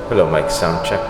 Hello, mic sound check.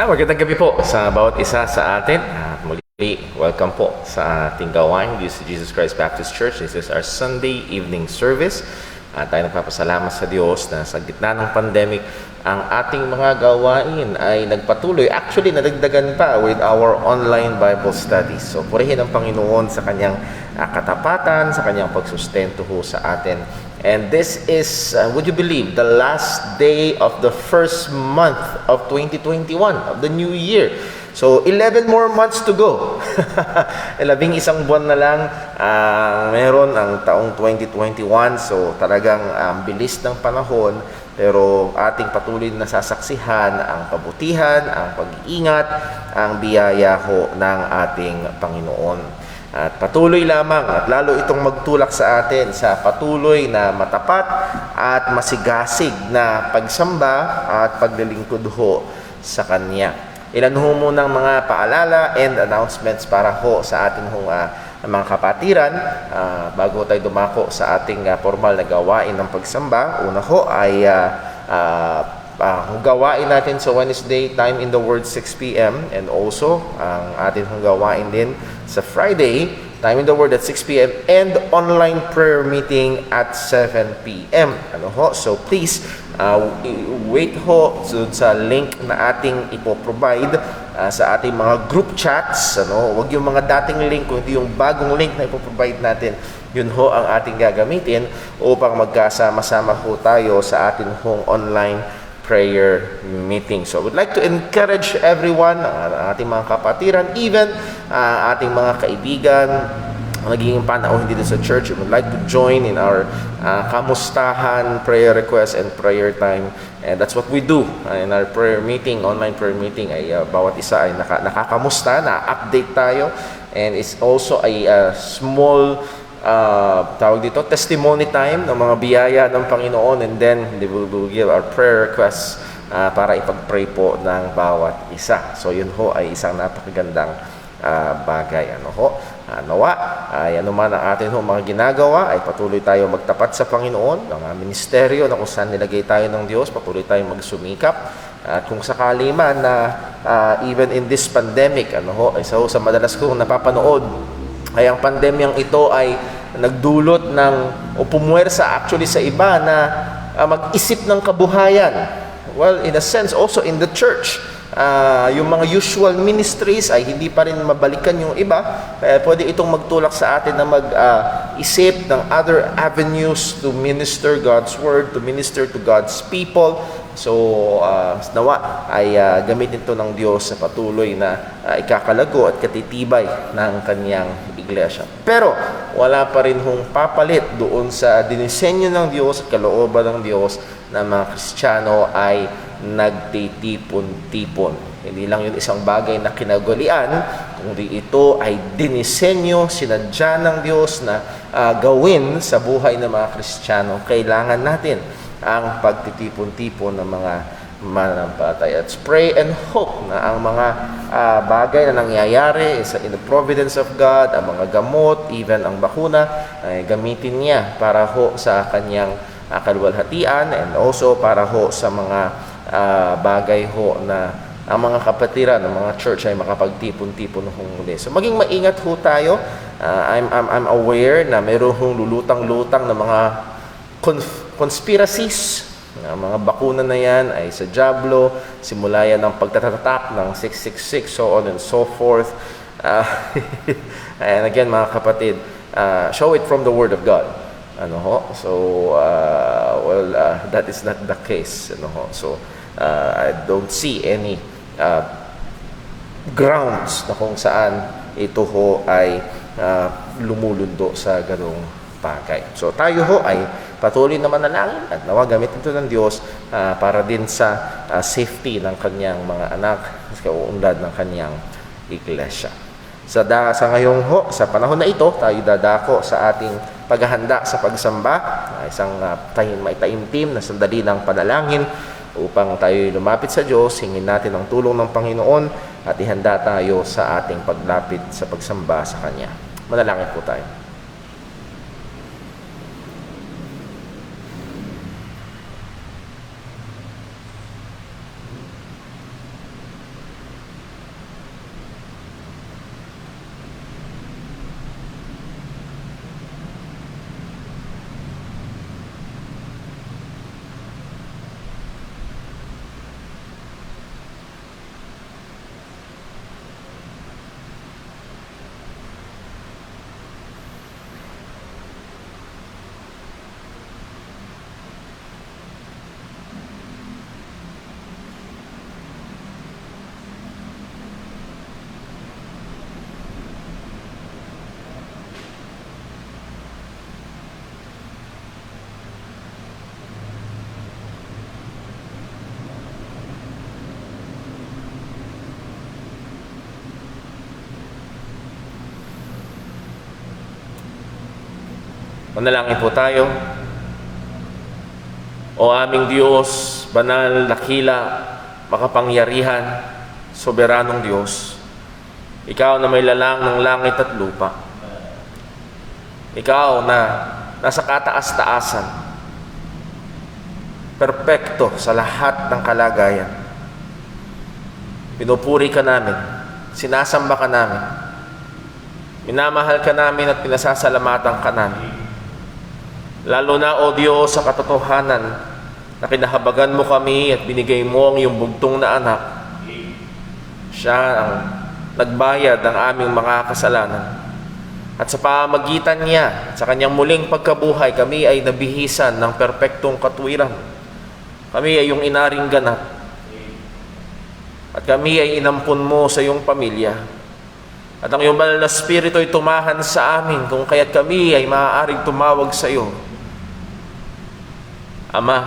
Magandang gabi po sa bawat isa sa atin. At muli, welcome po sa ating gawain dito sa Jesus Christ Baptist Church. This is our Sunday evening service. At tayo nagpapasalamat sa Diyos na sa gitna ng pandemic, ang ating mga gawain ay nagpatuloy. Actually, nadagdagan pa with our online Bible studies. So, purihin ang Panginoon sa kanyang katapatan, sa kanyang pagsustento ho sa atin. And this is, would you believe, the last day of the first month of 2021, of the new year. So, 11 more months to go. 11 buwan na lang meron ang taong 2021. So, talagang bilis ng panahon. Pero ating patuloy na sasaksihan ang kabutihan, ang pag-iingat, ang biyaya ho ng ating Panginoon. At patuloy lamang at lalo itong magtulak sa atin sa patuloy na matapat at masigasig na pagsamba at paglilingkod ho sa Kanya. Ilan ho muna ng mga paalala and announcements para ho sa ating mga kapatiran bago tayo dumako sa ating formal na gawain ng pagsamba. Una ho ay gawain natin sa Wednesday, time in the Word 6 p.m. and also ang ating gawain din sa Friday, time in the Word at 6 p.m. and online prayer meeting at 7 p.m. So please wait ho sa link na ating ipoprovide sa ating mga group chats. Huwag yung mga dating link, kundi yung bagong link na ipoprovide natin. Yun ho ang ating gagamitin upang magkasama-sama ho tayo sa ating online prayer meeting. So I would like to encourage everyone, ating mga kapatiran, even ating mga kaibigan, naging panauhin dito sa church, we would like to join in our kamustahan, prayer request, and prayer time. And that's what we do in our prayer meeting, online prayer meeting. Ay bawat isa ay nakakamusta, na-update tayo. And it's also a small tawag dito, testimony time ng mga biyaya ng Panginoon, and then we will give our prayer requests para ipag-pray po ng bawat isa. So yun ho ay isang napakagandang bagay. Nawa ay anuman ang atin mga ginagawa ay patuloy tayo magtapat sa Panginoon, ng ministeryo na kung saan nilagay tayo ng Diyos, patuloy tayong magsumikap. At kung sakali man na even in this pandemic, sa madalas kong napapanood, ay ang pandemyang ito ay nagdulot ng o pumuwersa actually sa iba na mag-isip ng kabuhayan. Well, in a sense, also in the church, yung mga usual ministries ay hindi pa rin mabalikan yung iba. Kaya pwede itong magtulak sa atin na mag-isip ng other avenues to minister God's Word, to minister to God's people. So, nawa ay gamitin ito ng Diyos sa patuloy na ikakalago at katitibay ng Kanyang iglesia. Pero, wala pa rin hong papalit doon sa dinisenyo ng Diyos at kalooban ng Diyos na mga Kristiyano ay nagtitipon-tipon. Hindi lang yun isang bagay na kinagalian, kundi ito ay dinisenyo, sinadya ng Diyos na gawin sa buhay ng mga Kristiyano. Kailangan natin ang pagtitipon-tipon ng mga mananampalataya. Let's pray and hope na ang mga bagay na nangyayari in the providence of God, ang mga gamot, even ang bakuna, ay gamitin niya para ho sa kanyang kaluwalhatian, and also para ho sa mga bagay ho na ang mga kapatiran ng mga church ay makapagtipon-tipon hong muli. So maging maingat ho tayo. I'm aware na mayroon hong lulutang-lutang na mga conspiracies. Ang mga bakuna na yan ay sa Diablo, simula yan ng pagtatatak ng 666, so on and so forth. And again, mga kapatid, show it from the Word of God. So, that is not the case. So, I don't see any grounds na kung saan ito ho ay lumulundo sa ganong bagay. So, tayo ho ay patuloy na manalangin at nawa gamitin ito ng Diyos para din sa safety ng kanyang mga anak, sa kaunlad ng kanyang iglesia. Sa ngayong sa panahon na ito, tayo dadako sa ating paghahanda sa pagsamba, isang taimtim na sandali ng panalangin upang tayo lumapit sa Diyos, hingin natin ang tulong ng Panginoon at ihanda tayo sa ating paglapit sa pagsamba sa Kanya. Manalangin po tayo. Manalangin po tayo. O aming Diyos, banal, dakila, makapangyarihan, soberanong Diyos, Ikaw na may lalang ng langit at lupa, Ikaw na nasa kataas-taasan, perpekto sa lahat ng kalagayan. Pinupuri ka namin, sinasamba ka namin, minamahal ka namin at pinasasalamatan ka namin. Lalo na, O Diyos, sa katotohanan na kinahabagan mo kami at binigay mo ang iyong bugtong na anak. Siya ang nagbayad ng aming mga kasalanan. At sa pamagitan niya, sa kanyang muling pagkabuhay, kami ay nabihisan ng perpektong katwiran. Kami ay iyong inaring ganap. At kami ay inampun mo sa iyong pamilya. At ang iyong banal na Espiritu ay tumahan sa amin kung kaya't kami ay maaaring tumawag sa iyo. Ama,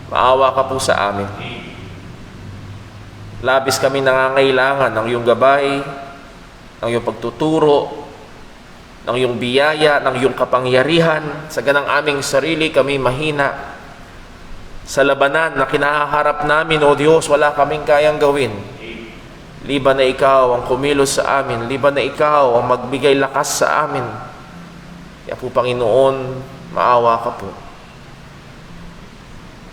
maawa ka po sa amin. Labis kami nangangailangan ng iyong gabay, ng iyong pagtuturo, ng iyong biyaya, ng iyong kapangyarihan. Sa ganang aming sarili kami mahina. Sa labanan na kinaharap namin, O Diyos, wala kaming kayang gawin. Liban na ikaw ang kumilos sa amin, liban na ikaw ang magbigay lakas sa amin. Kaya po, Panginoon, maawa ka po.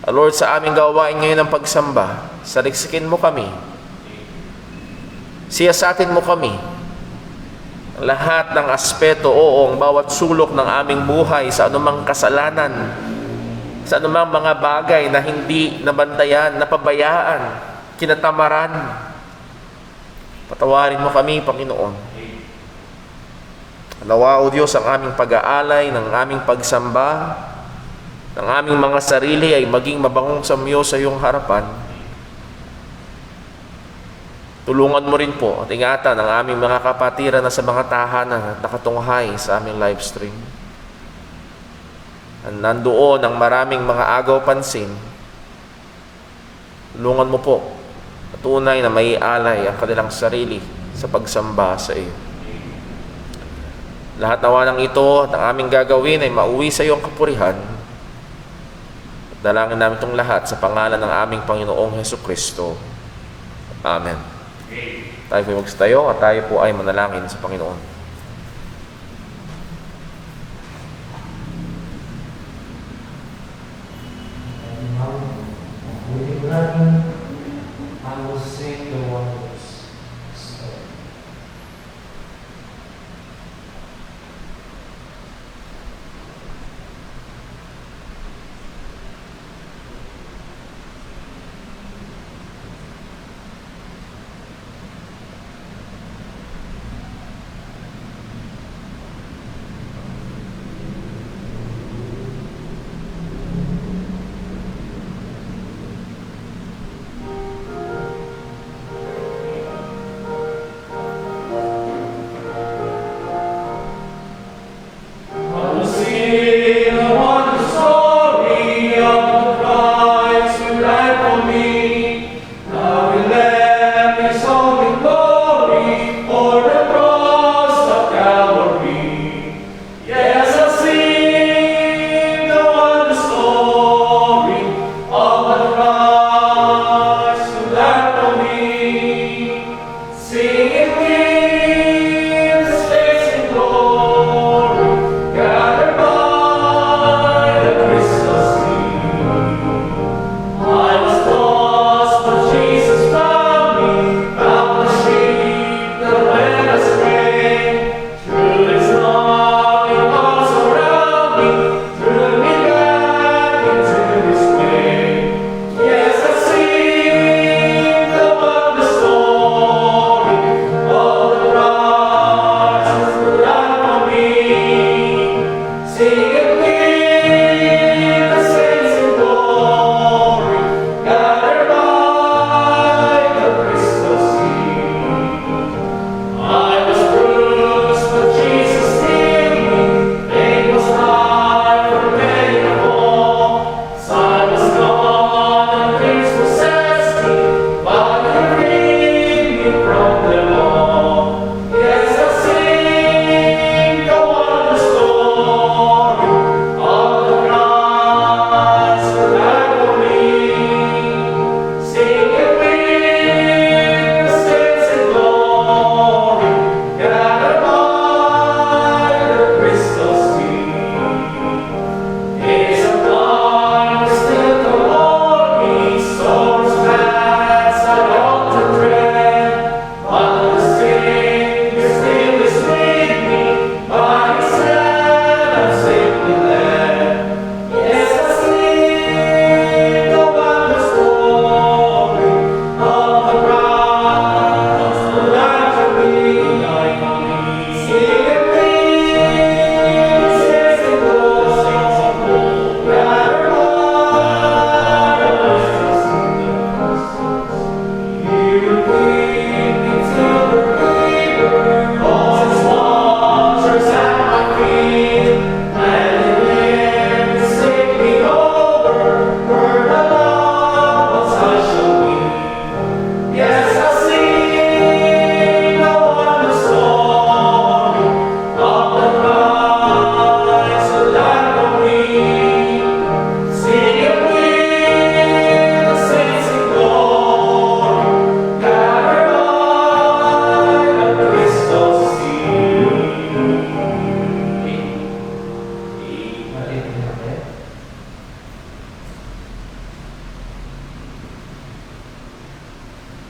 Lord, sa aming gawain ngayon ng pagsamba, saliksikin mo kami. Siyasatin mo kami. Lahat ng aspeto, ang bawat sulok ng aming buhay sa anumang kasalanan, sa anumang mga bagay na hindi nabantayan, napabayaan, kinatamaran. Patawarin mo kami, Panginoon. Nawa, O Diyos, ang aming pag-aalay, ng aming pagsamba, ng aming mga sarili ay maging mabangong samyo sa iyong harapan. Tulungan mo rin po at ingatan ang aming mga kapatiran na sa mga tahanan at nakatunghay sa aming live stream. Nandoon ang maraming mga agaw pansin. Tulungan mo po at tunay na may alay ang kanilang sarili sa pagsamba sa iyo. Lahat nawa ng ito at ang aming gagawin ay mauwi sa iyong kapurihan. Dalangin namin itong lahat sa pangalan ng aming Panginoong Hesukristo. Amen. Tayo po magstayo at tayo po ay manalangin sa Panginoon. I will sing the wonders.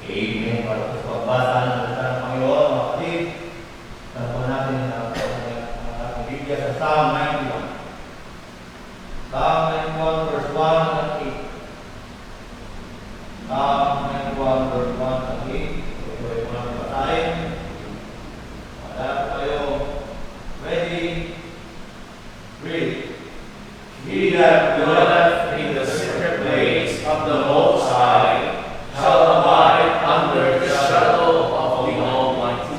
Amen. Para sa pagbasa ng salita ng Panginoon, mga kapatid, po natin ang ating Biblia sa Psalm 91. Psalm 91 verse 1 and 8. Psalm 91 verse 1 and 8. Ito ay mga basahin. Wala po kayo. Ready? Read. He that dwelleth in the secret place of the Most High shall abide under the shadow of the Almighty.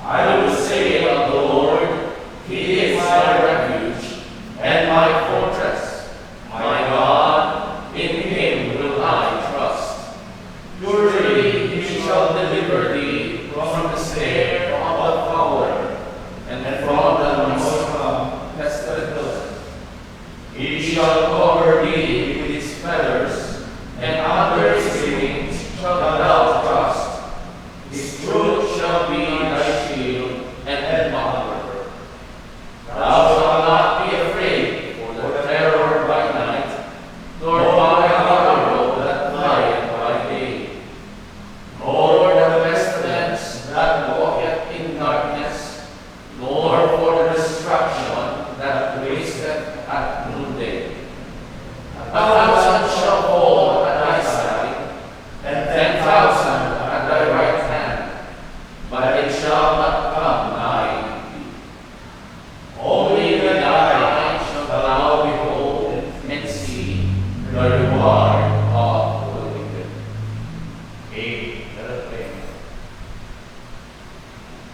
I will say of the Lord, He is my refuge and my fortress, my God, in Him will I trust. Surely He shall deliver thee from the snare of the fowler and from the most pestilence. He shall cover thee with His feathers, and under His wings shalt thou trust. His truth shall be thy shield and buckler. Thou shalt not be afraid for the terror by night, nor by the arrow that flieth by day, nor the pestilence that walketh in darkness, nor for the destruction that wasteth at noonday. 1,000 shall fall at thy side, and 10,000 at thy right hand, but it shall not come nigh thee. Only with thy eyes shalt thou behold and see the reward of the wicked. Amen. Let us pray.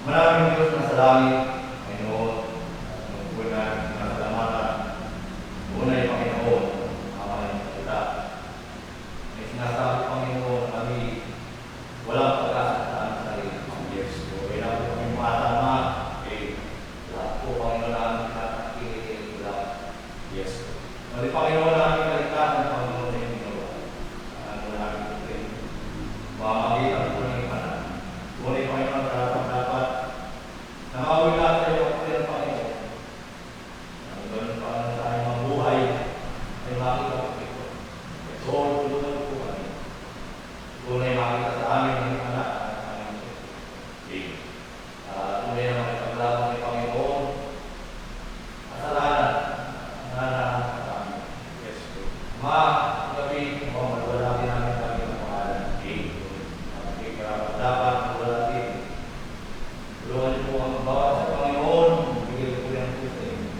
Maraming Diyos na sa langit, Panginoon, at natin sinasalamatan. Unay, Panginoon, ang aming salita. May sinasabi, Panginoon, kami walang pag-asa sa aming sarili. Yes, Lord. Kaya po kami matama. Lahat po, Panginoon, namin kinatakili. Yes, Lord. Mali, Panginoon, namin kalikasan, Panginoon, na yung ginawa. Ano namin ito? Mamagitan po ng ipanan. Unay, Panginoon, dapat nakawin natin yung kapatid, Panginoon. Ang ganun pa na tayo mabuhay ay makita ko ito. Lord, tulungan po kami. Tunay makita sa amin ng anak at aming Diyos. Tunay na makipaglaban ni Panginoon. Kasalanan. Kasalanan sa amin. Yes, Lord. Gabi, maluwalaki namin kami ng pangalan. Dapat maluwalaki. Tulungan niyo po ang bawat sa Panginoon. Bigyan po yan po sa inyo.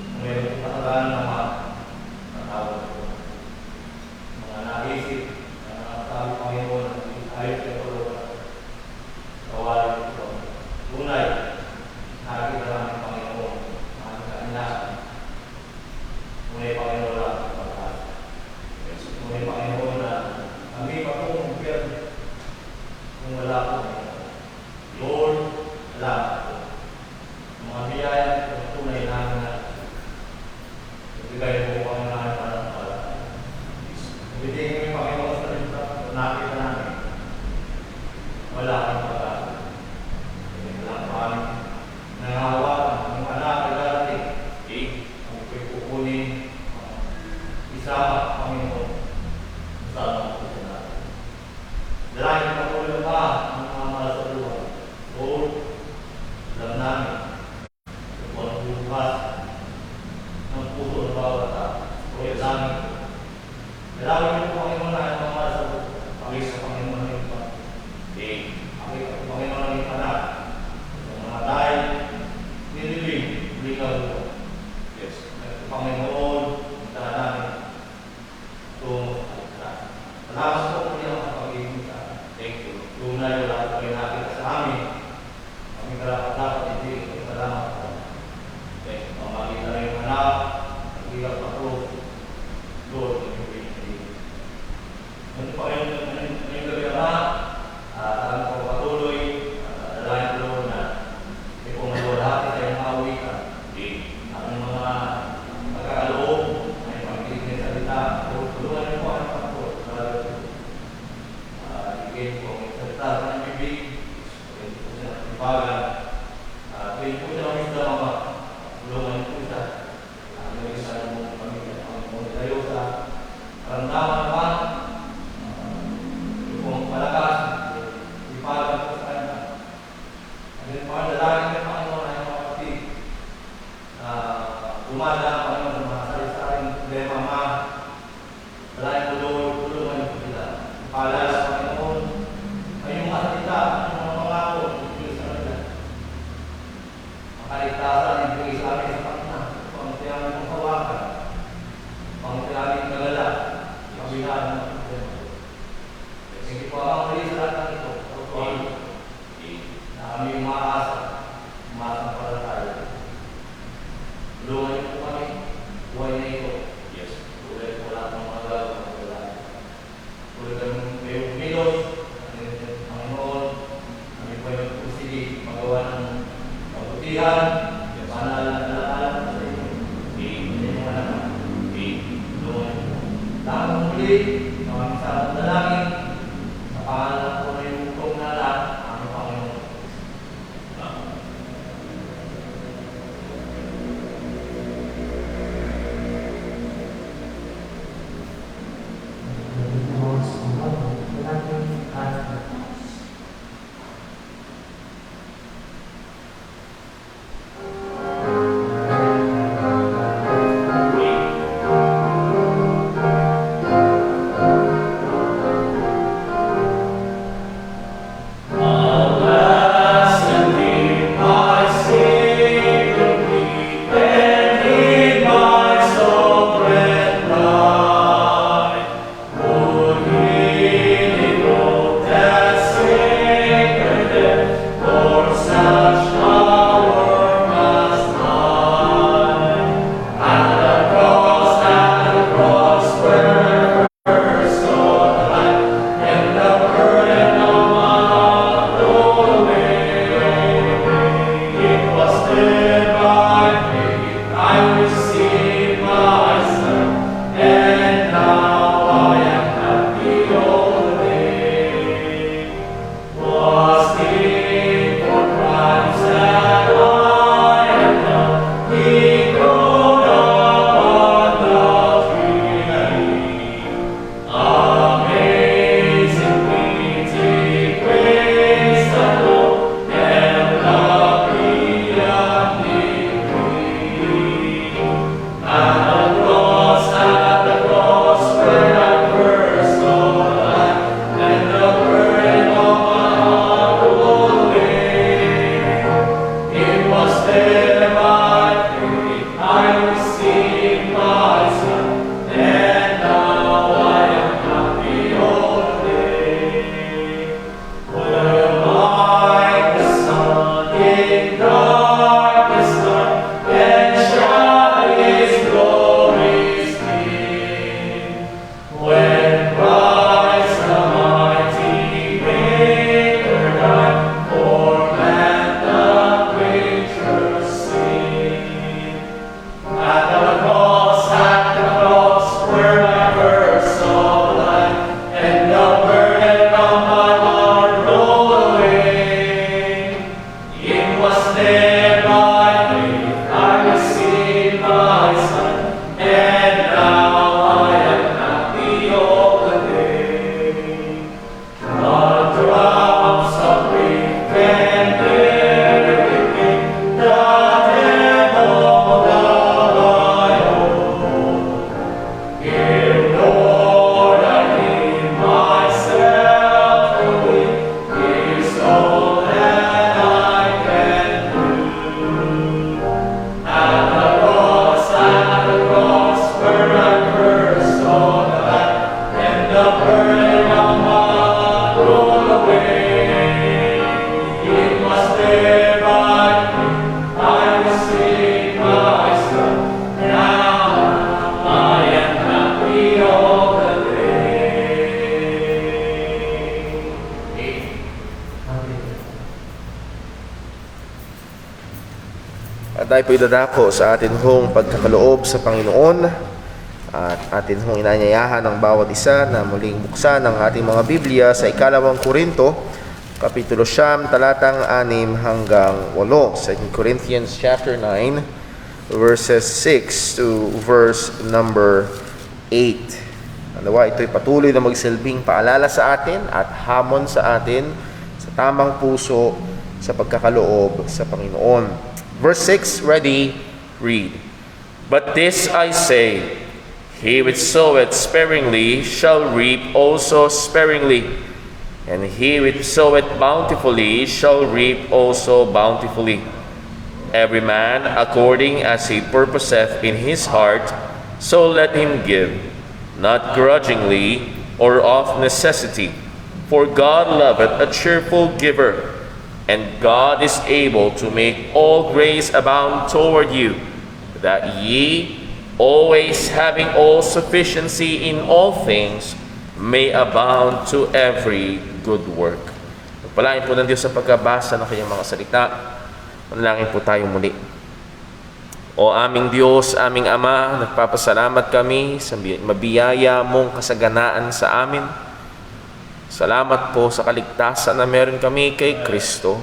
Kung meron po kasalanan na matawag po. Mga naisip, na nakasabi Panginoon, ayos kayo po. Kawalan po. Tunay, nakikita namin Panginoon. Mga kainasan. Tunay Panginoon lang ang pagkasa. Tunay Panginoon na kami pa po kung wala po. Lord, salamat po. Mga biyaya at tunay namin na ibigay po kami namin para sa pala. Ibigay kami Panginoon sa salita, nakita namin. Wala kang pag-asa. Wala kami nangahawakan ng anak at darating. Kung ko'y kukunin, isama Panginoon. Isama po sa natin. Dalangin patuloy pa ang mga mahal sa buhay. Lord, alam namin kung ang bukas ng puso ng bawat tao. Lord, dalangin po. Dalangin niyo po Panginoon na ang mga mahal sa buhay. Pagis sa Panginoon ng iba. Pagis sa Panginoon ng iba na ang mga dahil nilibing, ligaw po. Yes. Panginoon, dala namin itong salamat po po niya ang pag-ibig sa amin. Thank you. Tunay wala po kayo nakita sa amin. Kami dapat hindi. Salamat po. Thank you. Pamagin na yung anak. Nagigat pa po. Lord, ano pa kayo ngayong gabi na? Alam ko patuloy. Dalayan ko Lord na may pumalwalhati sa iyong awitan. Ang mga pagkakaloob ay pag-ibig na salita. Tulungan niyo po ang pagkakaloob. Ibigay po ang salita sa ng bibig. Ibigay po siya ng ibagan. Ibigay po siya ng wisdom ama. Tulungan niyo po siya. Ibigay sa mong pamilya. Ang mong tayo sa karamdaman naman. Yung pong paalala sa Panginoon ay yung mga salita, yung mga pangako, yung sa kanila. Makaligtasan, ibigay sa amin sa Panginoon, pangitiyamin ng hawakan, pangitiyamin ng galala, kabilaan ng problema. Sige po ang mali sa lahat ng ito, na kami umaasa, umasampalataya. Tulungan niyo po kami, buhay na ito. Yes. Tulad po lahat ng mga gagawin. Tulad ng mayroong milos, ang Panginoon, kami po yung pusili, magawa ng mabutihan, banal na nalalaan sa inyo. Hindi mo alam. Tulungan niyo po. Tamang muli, maraming salamat na langit, sa pangalan po na yung utong na lahat, aming Panginoon. Tayo po idadako sa atin hong pagkakaloob sa Panginoon at atin hong inanyayahan ng bawat isa na muling buksan ang ating mga Biblia sa ikalawang Korinto, Kapitulo 9, talatang 6 hanggang 8. 2 Corinthians chapter 9, verses 6 to verse number 8. Nawa ito'y patuloy na magsilbing paalala sa atin at hamon sa atin sa tamang puso sa pagkakaloob sa Panginoon. Verse 6, ready, read. But this I say, He which soweth sparingly shall reap also sparingly, and he which soweth bountifully shall reap also bountifully. Every man according as he purposeth in his heart, so let him give, not grudgingly or of necessity, for God loveth a cheerful giver. And God is able to make all grace abound toward you, that ye, always having all sufficiency in all things, may abound to every good work. Pagpalain po ng Diyos sa pagkabasa ng kanyang mga salita. Manalangin po tayo muli. O aming Diyos, aming Ama, nagpapasalamat kami sa mabiyaya mong kasaganaan sa amin. Salamat po sa kaligtasan na meron kami kay Kristo.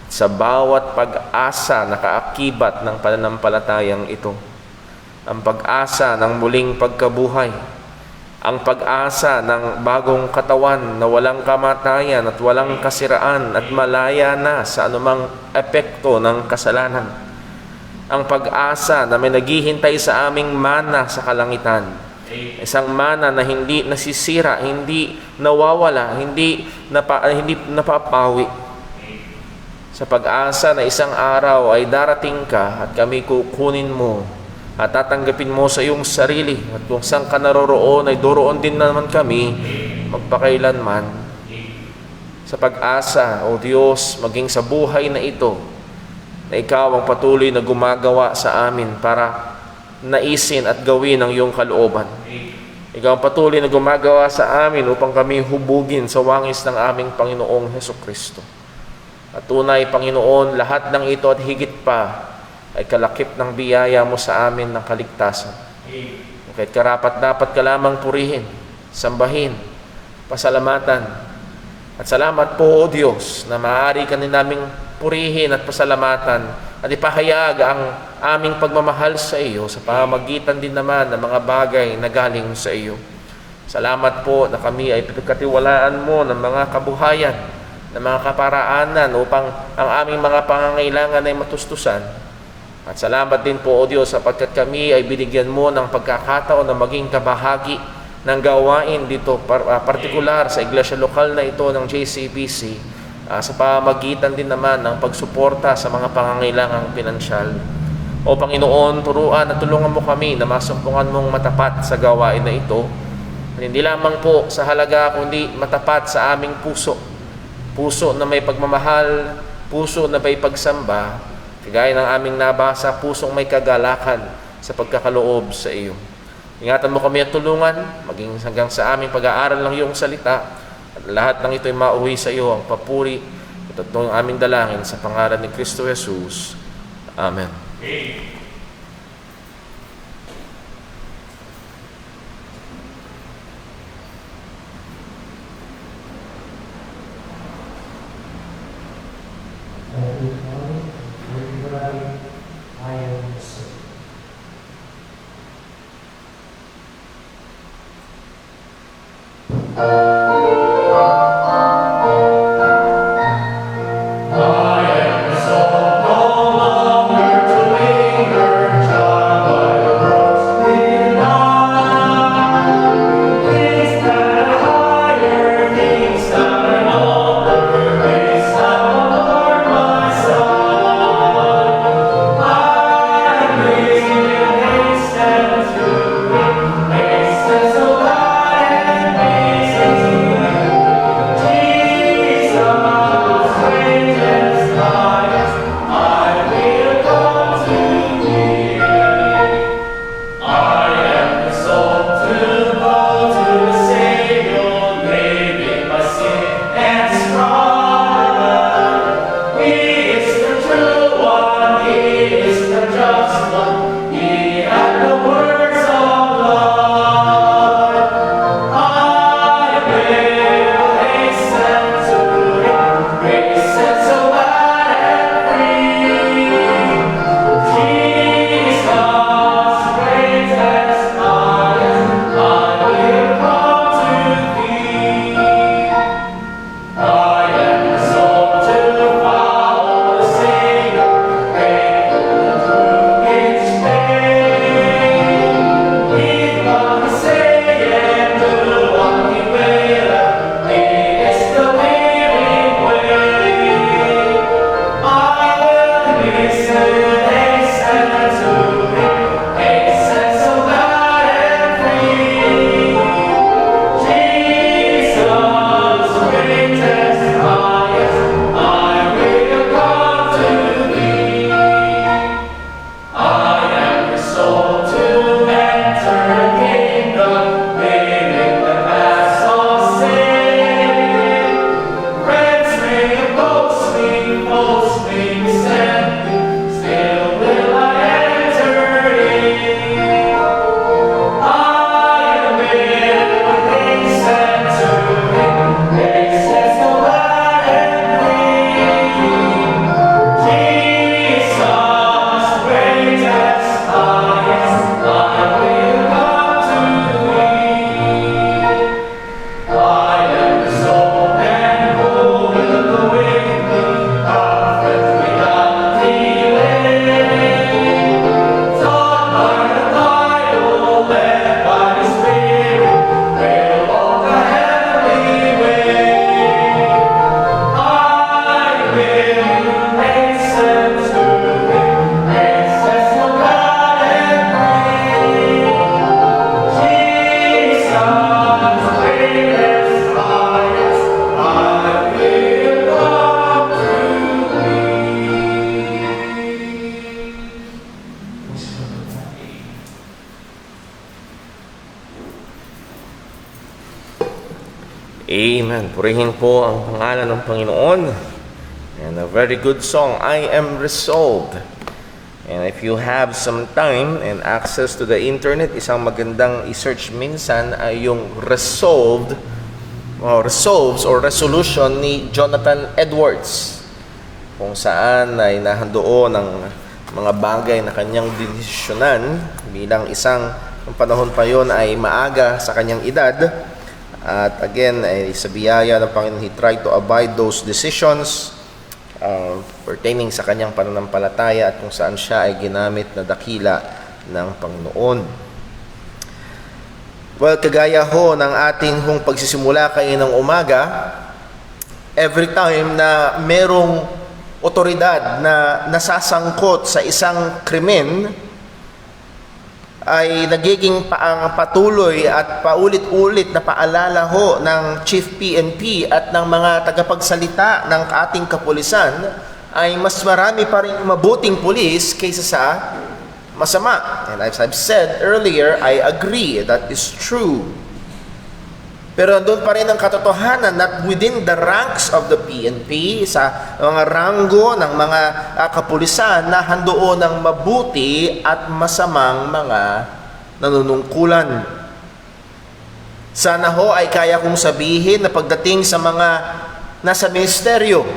Sa bawat pag-asa na kaakibat ng pananampalatayang ito. Ang pag-asa ng muling pagkabuhay. Ang pag-asa ng bagong katawan na walang kamatayan at walang kasiraan at malaya na sa anumang epekto ng kasalanan. Ang pag-asa na may naghihintay sa aming mana sa kalangitan. Isang mana na hindi nasisira, hindi nawawala, hindi napapawi. Sa pag-asa na isang araw ay darating ka at kami kukunin mo at tatanggapin mo sa iyong sarili. At kung saan ka naroroon ay doroon din naman kami magpakailanman. Sa pag-asa, O Diyos, maging sa buhay na ito, na Ikaw ang patuloy na gumagawa sa amin para naisin at gawin ang iyong kalooban. Ikaw ang patuloy na gumagawa sa amin upang kami hubugin sa wangis ng aming Panginoong Hesukristo. At tunay, Panginoon, lahat ng ito at higit pa ay kalakip ng biyaya mo sa amin ng kaligtasan. Kahit karapat dapat ka lamang purihin, sambahin, pasalamatan. At salamat po, O Diyos, na maaari ka naming purihin at pasalamatan at ipahayag ang aming pagmamahal sa iyo sa pamamagitan din naman ng mga bagay na galing sa iyo. Salamat po na kami ay pinagkatiwalaan mo ng mga kabuhayan, ng mga kaparaanan upang ang aming mga pangangailangan ay matustusan. At salamat din po, O Diyos, sapagkat kami ay binigyan mo ng pagkakataon na maging kabahagi ng gawain dito, partikular sa iglesia lokal na ito ng JCBC, sa pamamagitan din naman ng pagsuporta sa mga pangangailangang pinansyal. O Panginoon, turuan at tulungan mo kami na masumpungan mong matapat sa gawain na ito. At hindi lamang po sa halaga, kundi matapat sa aming puso. Puso na may pagmamahal, puso na may pagsamba, kagaya ng aming nabasa, pusong may kagalakan sa pagkakaloob sa iyo. Ingatan mo kami at tulungan, maging hanggang sa aming pag-aaral ng iyong salita, at lahat ng ito ay mauwi sa iyo ang papuri at itong aming dalangin sa pangalan ni Kristo Jesus. Amen. Thank you. Amen. Purihin po ang pangalan ng Panginoon. And a very good song, I Am Resolved. And if you have some time and access to the internet, isang magandang i-search minsan ay yung Resolved, Resolves or Resolution ni Jonathan Edwards, kung saan ay nahandoon ng mga bagay na kanyang desisyonan bilang isang, ng panahon pa yon ay maaga sa kanyang edad. At again, ay sa biyaya ng Panginoon, he tried to abide those decisions pertaining sa kanyang pananampalataya at kung saan siya ay ginamit na dakila ng Panginoon. Well, kagaya ho ng ating hong pagsisimula kayo ng umaga, every time na merong otoridad na nasasangkot sa isang krimen, ay nagiging patuloy at paulit-ulit na paalala ho ng Chief PNP at ng mga tagapagsalita ng ating kapulisan ay mas marami pa rin mabuting pulis kaysa sa masama. And as I've said earlier, I agree, that is true. Pero nandun pa rin ang katotohanan that within the ranks of the PNP, sa mga ranggo ng mga kapulisan, na handoon ng mabuti at masamang mga nanunungkulan. Sana ho ay kaya kong sabihin na pagdating sa mga nasa ministeryo,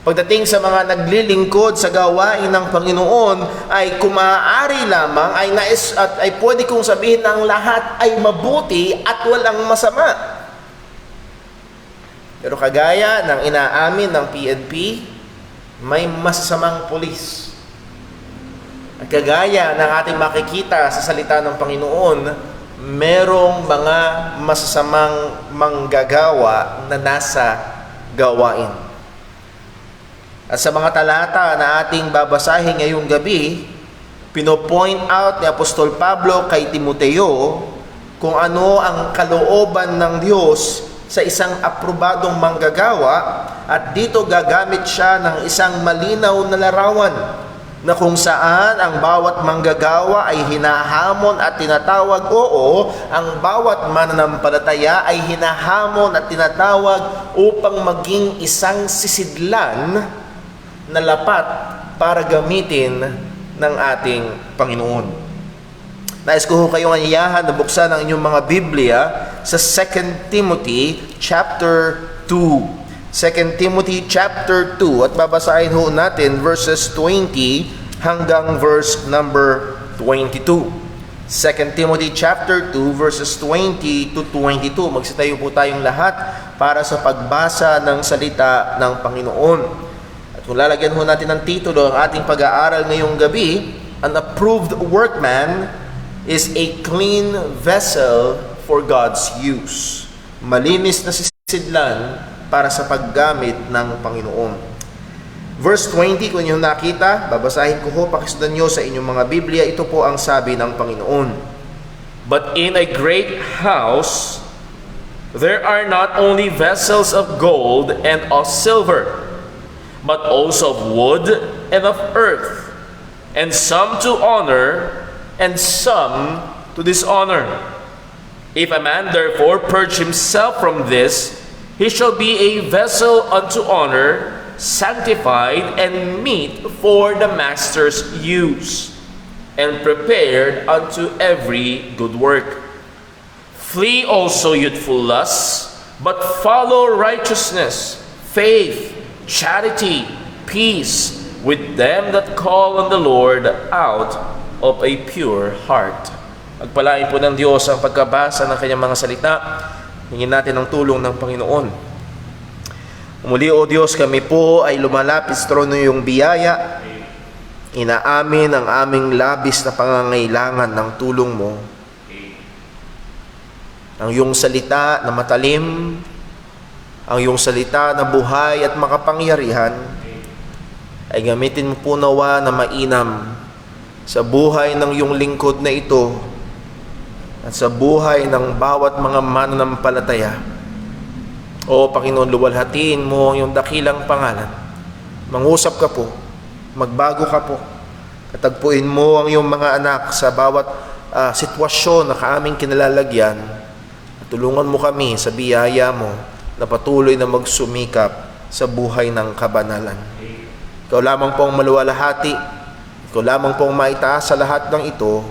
pagdating sa mga naglilingkod sa gawain ng Panginoon, ay kumaari lamang ay pwede kong sabihin na ang lahat ay mabuti at walang masama. Pero kagaya ng inaamin ng PNP, may masasamang pulis. At kagaya ng ating makikita sa salita ng Panginoon, merong mga masasamang manggagawa na nasa gawain. At sa mga talata na ating babasahin ngayong gabi, pinopoint out ni Apostol Pablo kay Timoteo kung ano ang kalooban ng Diyos sa isang aprobadong manggagawa, at dito gagamit siya ng isang malinaw na larawan na kung saan ang bawat manggagawa ay hinahamon at tinatawag, ang bawat mananampalataya ay hinahamon at tinatawag upang maging isang sisidlan na lapat para gamitin ng ating Panginoon. Nais ko kayong anyayahan na buksan ang inyong mga Biblia sa 2 Timothy chapter 2. 2 Timothy chapter 2, at babasahin ho natin verses 20 hanggang verse number 22. 2 Timothy chapter 2 verses 20 to 22. Magsitayo po tayong lahat para sa pagbasa ng salita ng Panginoon. Kung lalagyan ho natin ng titulo ang ating pag-aaral ngayong gabi, An Approved Workman is a clean vessel for God's use. Malinis na sisidlan para sa paggamit ng Panginoon. Verse 20, kung inyo nakita, babasahin ko ho, pakisundan nyo sa inyong mga Biblia, ito po ang sabi ng Panginoon. But in a great house, there are not only vessels of gold and of silver, but also of wood and of earth, and some to honor, and some to dishonor. If a man therefore purge himself from this, he shall be a vessel unto honor, sanctified and meet for the master's use, and prepared unto every good work. Flee also youthful lusts, but follow righteousness, faith, charity, peace, with them that call on the Lord out of a pure heart. Pagpalain po ng Diyos ang pagkabasa ng kanyang mga salita. Hingin natin ang tulong ng Panginoon. Muli, O Diyos, kami po ay lumalapit sa trono iyong biyaya. Inaamin ang aming labis na pangangailangan ng tulong mo. Ang iyong salita na matalim, ang iyong salita na buhay at makapangyarihan, ay gamitin mo po nawa na mainam sa buhay ng iyong lingkod na ito at sa buhay ng bawat mga mananampalataya. O Panginoon, luwalhatiin mo ang iyong dakilang pangalan. Mangusap ka po, magbago ka po, katagpuin mo ang iyong mga anak sa bawat sitwasyon na kaaming kinalalagyan, at tulungan mo kami sa biyaya mo na patuloy na magsumikap sa buhay ng kabanalan. Ikaw lamang po ang maluwalhati. Ikaw lamang po ang maitaas sa lahat ng ito.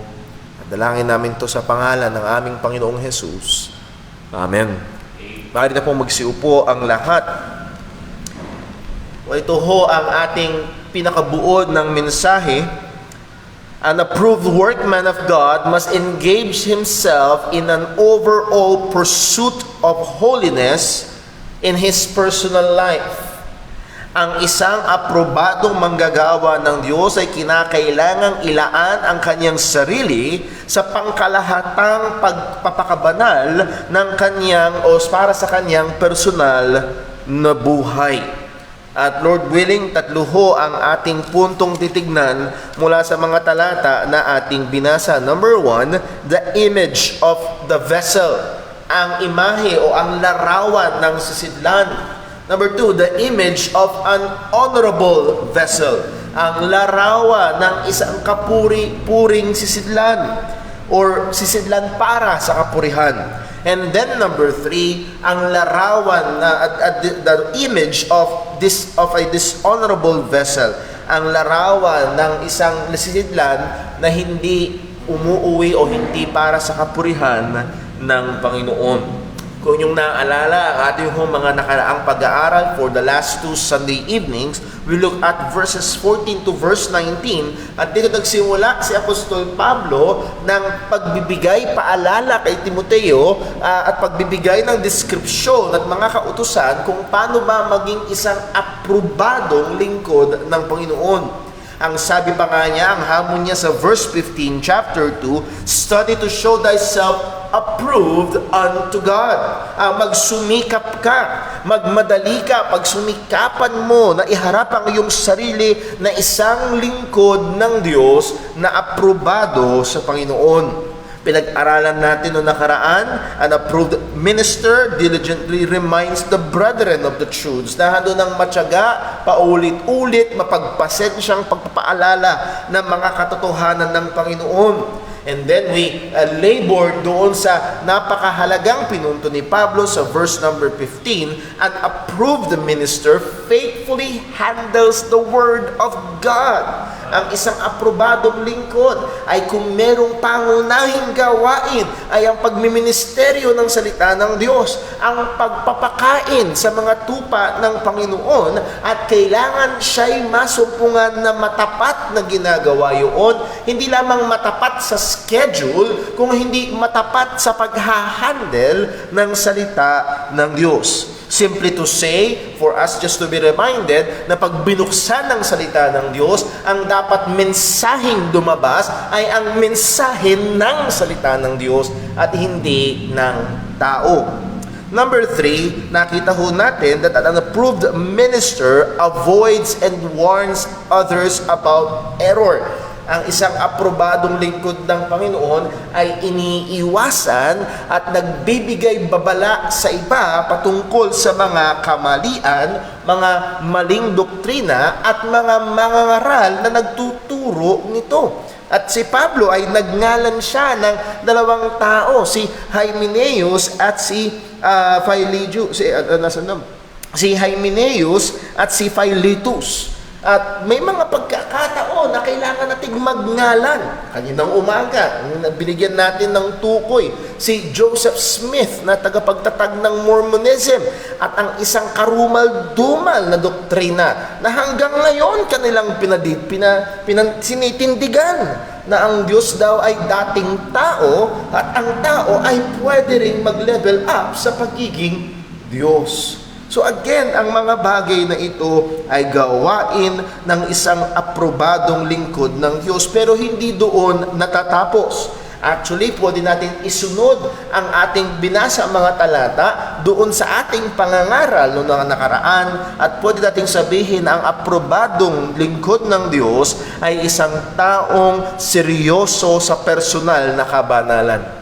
At dalangin namin to sa pangalan ng aming Panginoong Jesus. Amen. Maaari na pong magsiupo ang lahat. O ito ho ang ating pinakabuod ng mensahe. An approved workman of God must engage himself in an overall pursuit of holiness in his personal life. Ang isang aprobadong manggagawa ng Diyos ay kinakailangang ilaan ang kanyang sarili sa pangkalahatang pagpapakabanal ng kanyang o para sa kanyang personal na buhay. At Lord willing, 3 ho ang ating puntong titignan mula sa mga talata na ating binasa. Number 1, the image of the vessel. Ang imahe o ang larawan ng sisidlan. Number 2, the image of an honorable vessel. Ang larawan ng isang kapuri-puring sisidlan or sisidlan para sa kapurihan. And then number 3, ang larawan na the image of a dishonorable vessel. Ang larawan ng isang sisidlan na hindi umuuwi o hindi para sa kapurihan ng Panginoon. Kung yung naaalala ang ating mga nakaraang pag-aaral for the last 2 Sunday evenings, we look at verses 14 to verse 19. At dito nagsimula si Apostol Pablo ng pagbibigay paalala kay Timoteo at pagbibigay ng deskripsyon at mga kautusan kung paano ba maging isang aprobadong lingkod ng Panginoon. Ang sabi pa nga niya, ang hamon niya sa verse 15, chapter 2, study to show thyself approved unto God. Magsumikap ka, magmadali ka, pagsumikapan mo na iharap ang iyong sarili na isang lingkod ng Diyos na aprobado sa Panginoon. Pinag-aralan natin noong nakaraan, an approved minister diligently reminds the brethren of the truths na hando ng matyaga, paulit-ulit, mapagpasensyang pagpapaalala ng mga katotohanan ng Panginoon. And then we labored doon sa napakahalagang pinunto ni Pablo sa verse number 15, an approved minister faithfully handles the word of God. Ang isang aprobadong lingkod ay kung merong pangunahing gawain ay ang pagmiministeryo ng salita ng Diyos, ang pagpapakain sa mga tupa ng Panginoon, at kailangan siya'y masumpungan na matapat na ginagawa yun. Hindi lamang matapat sa schedule, kung hindi matapat sa paghahandle ng salita ng Diyos. Simply to say, for us just to be reminded na pag binuksan ng salita ng Diyos, ang dapat mensaheng lumabas ay ang mensahe ng salita ng Diyos at hindi ng tao. Number 3, nakita ho natin that an approved minister avoids and warns others about error. Ang isang aprobadong lingkod ng Panginoon ay iniiwasan at nagbibigay babala sa iba patungkol sa mga kamalian, mga maling doktrina at mga mangangaral na nagtuturo nito. At si Pablo ay nagngalan siya ng 2 tao, si Hymenaeus at si Hymenaeus at si Philetus. At may mga pagkakataon na kailangan nating magngalan. Kaninang umaga, binigyan natin ng tukoy si Joseph Smith na tagapagtatag ng Mormonism at ang isang karumal-dumal na doktrina na hanggang ngayon kanilang sinitindigan na ang Diyos daw ay dating tao at ang tao ay pwede ring mag-level up sa pagiging Diyos. So again, ang mga bagay na ito ay gawain ng isang aprobadong lingkod ng Diyos, pero hindi doon natatapos. Actually, pwede natin isunod ang ating binasa mga talata doon sa ating pangangaral noong nakaraan, at pwede nating sabihin na ang aprobadong lingkod ng Diyos ay isang taong seryoso sa personal na kabanalan.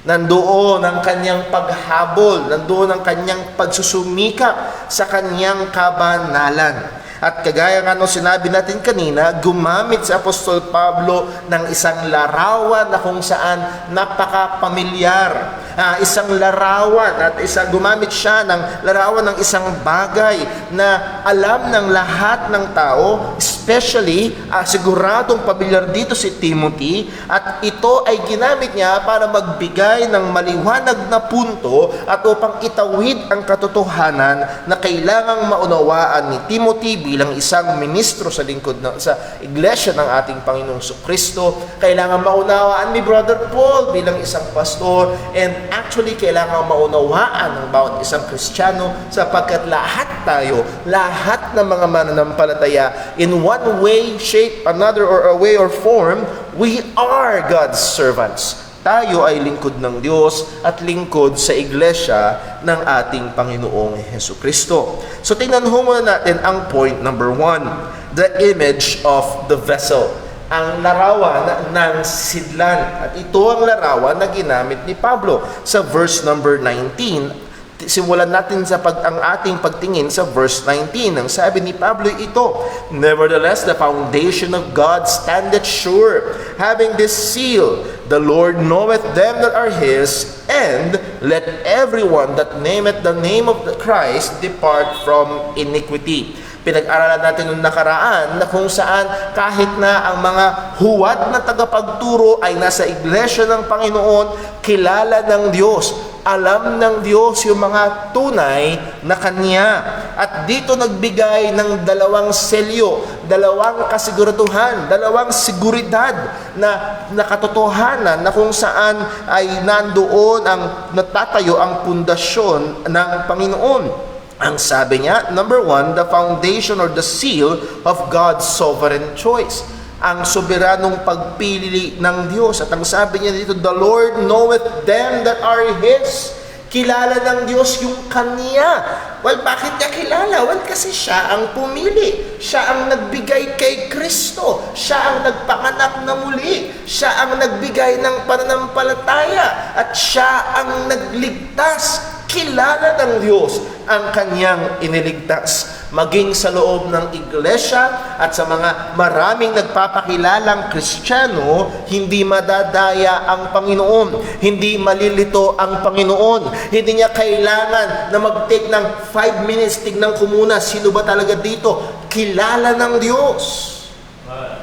Nandoon ang kanyang paghabol, nandoon ang kanyang pagsusumikap sa kanyang kabanalan. At kagaya nga nung sinabi natin kanina, gumamit si Apostol Pablo ng isang larawan na kung saan napaka-pamilyar. Isang larawan at gumamit siya ng larawan ng isang bagay na alam ng lahat ng tao, especially siguradong pamilyar dito si Timothy, at ito ay ginamit niya para magbigay ng maliwanag na punto at upang itawid ang katotohanan na kailangang maunawaan ni Timothy bilang isang ministro sa lingkod sa iglesia ng ating Panginoong Kristo. Kailangan maunawaan ni Brother Paul bilang isang pastor, and actually kailangan maunawaan ng bawat isang Kristiyano sapagkat lahat tayo, lahat ng mga mananampalataya, in one way, shape, another, or a way or form, we are God's servants. Tayo ay lingkod ng Diyos at lingkod sa iglesia ng ating Panginoong Hesukristo. So tingnan ho muna natin ang point number 1, the image of the vessel. Ang larawan ng sidlan. At ito ang larawan na ginamit ni Pablo sa verse number 19. Simulan natin ang ating pagtingin sa verse 19. Ang sabi ni Pablo ito, "Nevertheless, the foundation of God standeth sure, having this seal, the Lord knoweth them that are His, and let everyone that nameth the name of the Christ depart from iniquity." Pinag-aralan natin noong nakaraan na kung saan kahit na ang mga huwad na tagapagturo ay nasa iglesia ng Panginoon, kilala ng Diyos, alam ng Diyos yung mga tunay na Kanya. At dito nagbigay ng dalawang selyo, dalawang kasiguraduhan, dalawang seguridad na katotohanan na kung saan ay nandoon ang natatayo ang pundasyon ng Panginoon. Ang sabi niya, number 1, the foundation or the seal of God's sovereign choice. Ang soberanong pagpili ng Diyos. At ang sabi niya dito, the Lord knoweth them that are His. Kilala ng Diyos yung Kanya. Well, bakit niya kilala? Well, kasi siya ang pumili. Siya ang nagbigay kay Kristo. Siya ang nagpanganak na muli. Siya ang nagbigay ng pananampalataya. At siya ang nagligtas. Kilala ng Diyos ang Kanyang iniligtas. Maging sa loob ng iglesia at sa mga maraming nagpapakilalang Kristiyano, hindi madadaya ang Panginoon. Hindi malilito ang Panginoon. Hindi niya kailangan na mag-take ng 5 minutes, tignan ko muna, sino ba talaga dito? Kilala ng Diyos.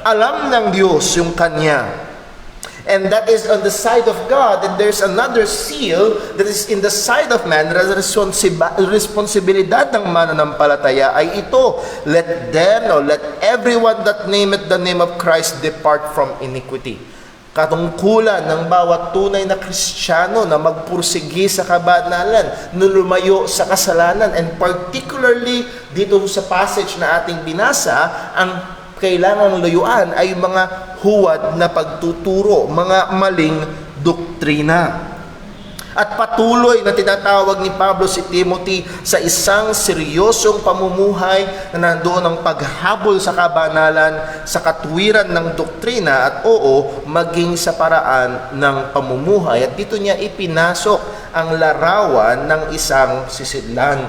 Alam ng Diyos yung Kanya. And that is on the side of God, and there's another seal that is in the side of man. Responsibilidad ng mananampalataya ay ito, let everyone that nameth the name of Christ depart from iniquity. Katungkulan ng bawat tunay na Kristiyano na magpursigi sa kabanalan, na lumayo sa kasalanan, and particularly dito sa passage na ating binasa, ang kailangang layuan ay mga huwad na pagtuturo, mga maling doktrina. At patuloy na tinatawag ni Pablo si Timothy sa isang seryosong pamumuhay na nandoon ang paghabol sa kabanalan, sa katuwiran ng doktrina, at maging sa paraan ng pamumuhay. At dito niya ipinasok ang larawan ng isang sisidlan,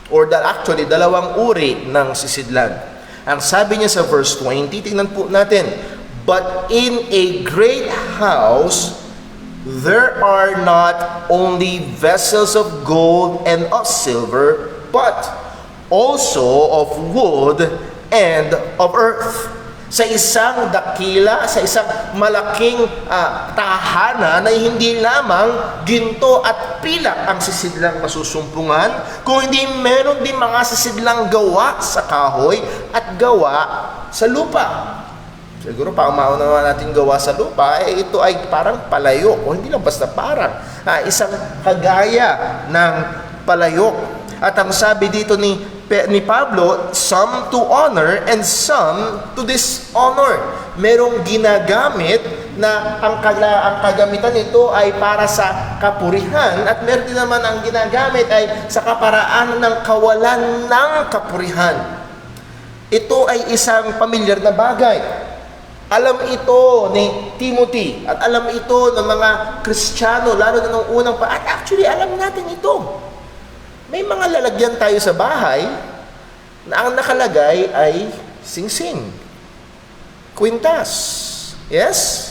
or actually dalawang uri ng sisidlan. Ang sabi niya sa verse 20, tingnan po natin, "But in a great house, there are not only vessels of gold and of silver, but also of wood and of earth." Sa isang dakila, sa isang malaking tahanan ay hindi lamang ginto at pilak ang sisidlang masusumpungan, kung hindi meron din mga sisidlang gawa sa kahoy at gawa sa lupa. Siguro pa maunawa natin gawa sa lupa, ito ay parang palayok, o hindi lang basta parang isang kagaya ng palayok. At ang sabi dito ni Pablo, some to honor and some to dishonor. Merong ginagamit na ang kagamitan nito ay para sa kapurihan, at meron din naman ang ginagamit ay sa kaparaan ng kawalan ng kapurihan. Ito ay isang pamilyar na bagay. Alam ito ni Timothy at alam ito ng mga Kristiyano, lalo na nung unang at actually alam natin ito. May mga lalagyan tayo sa bahay na ang nakalagay ay singsing, kwintas. Yes?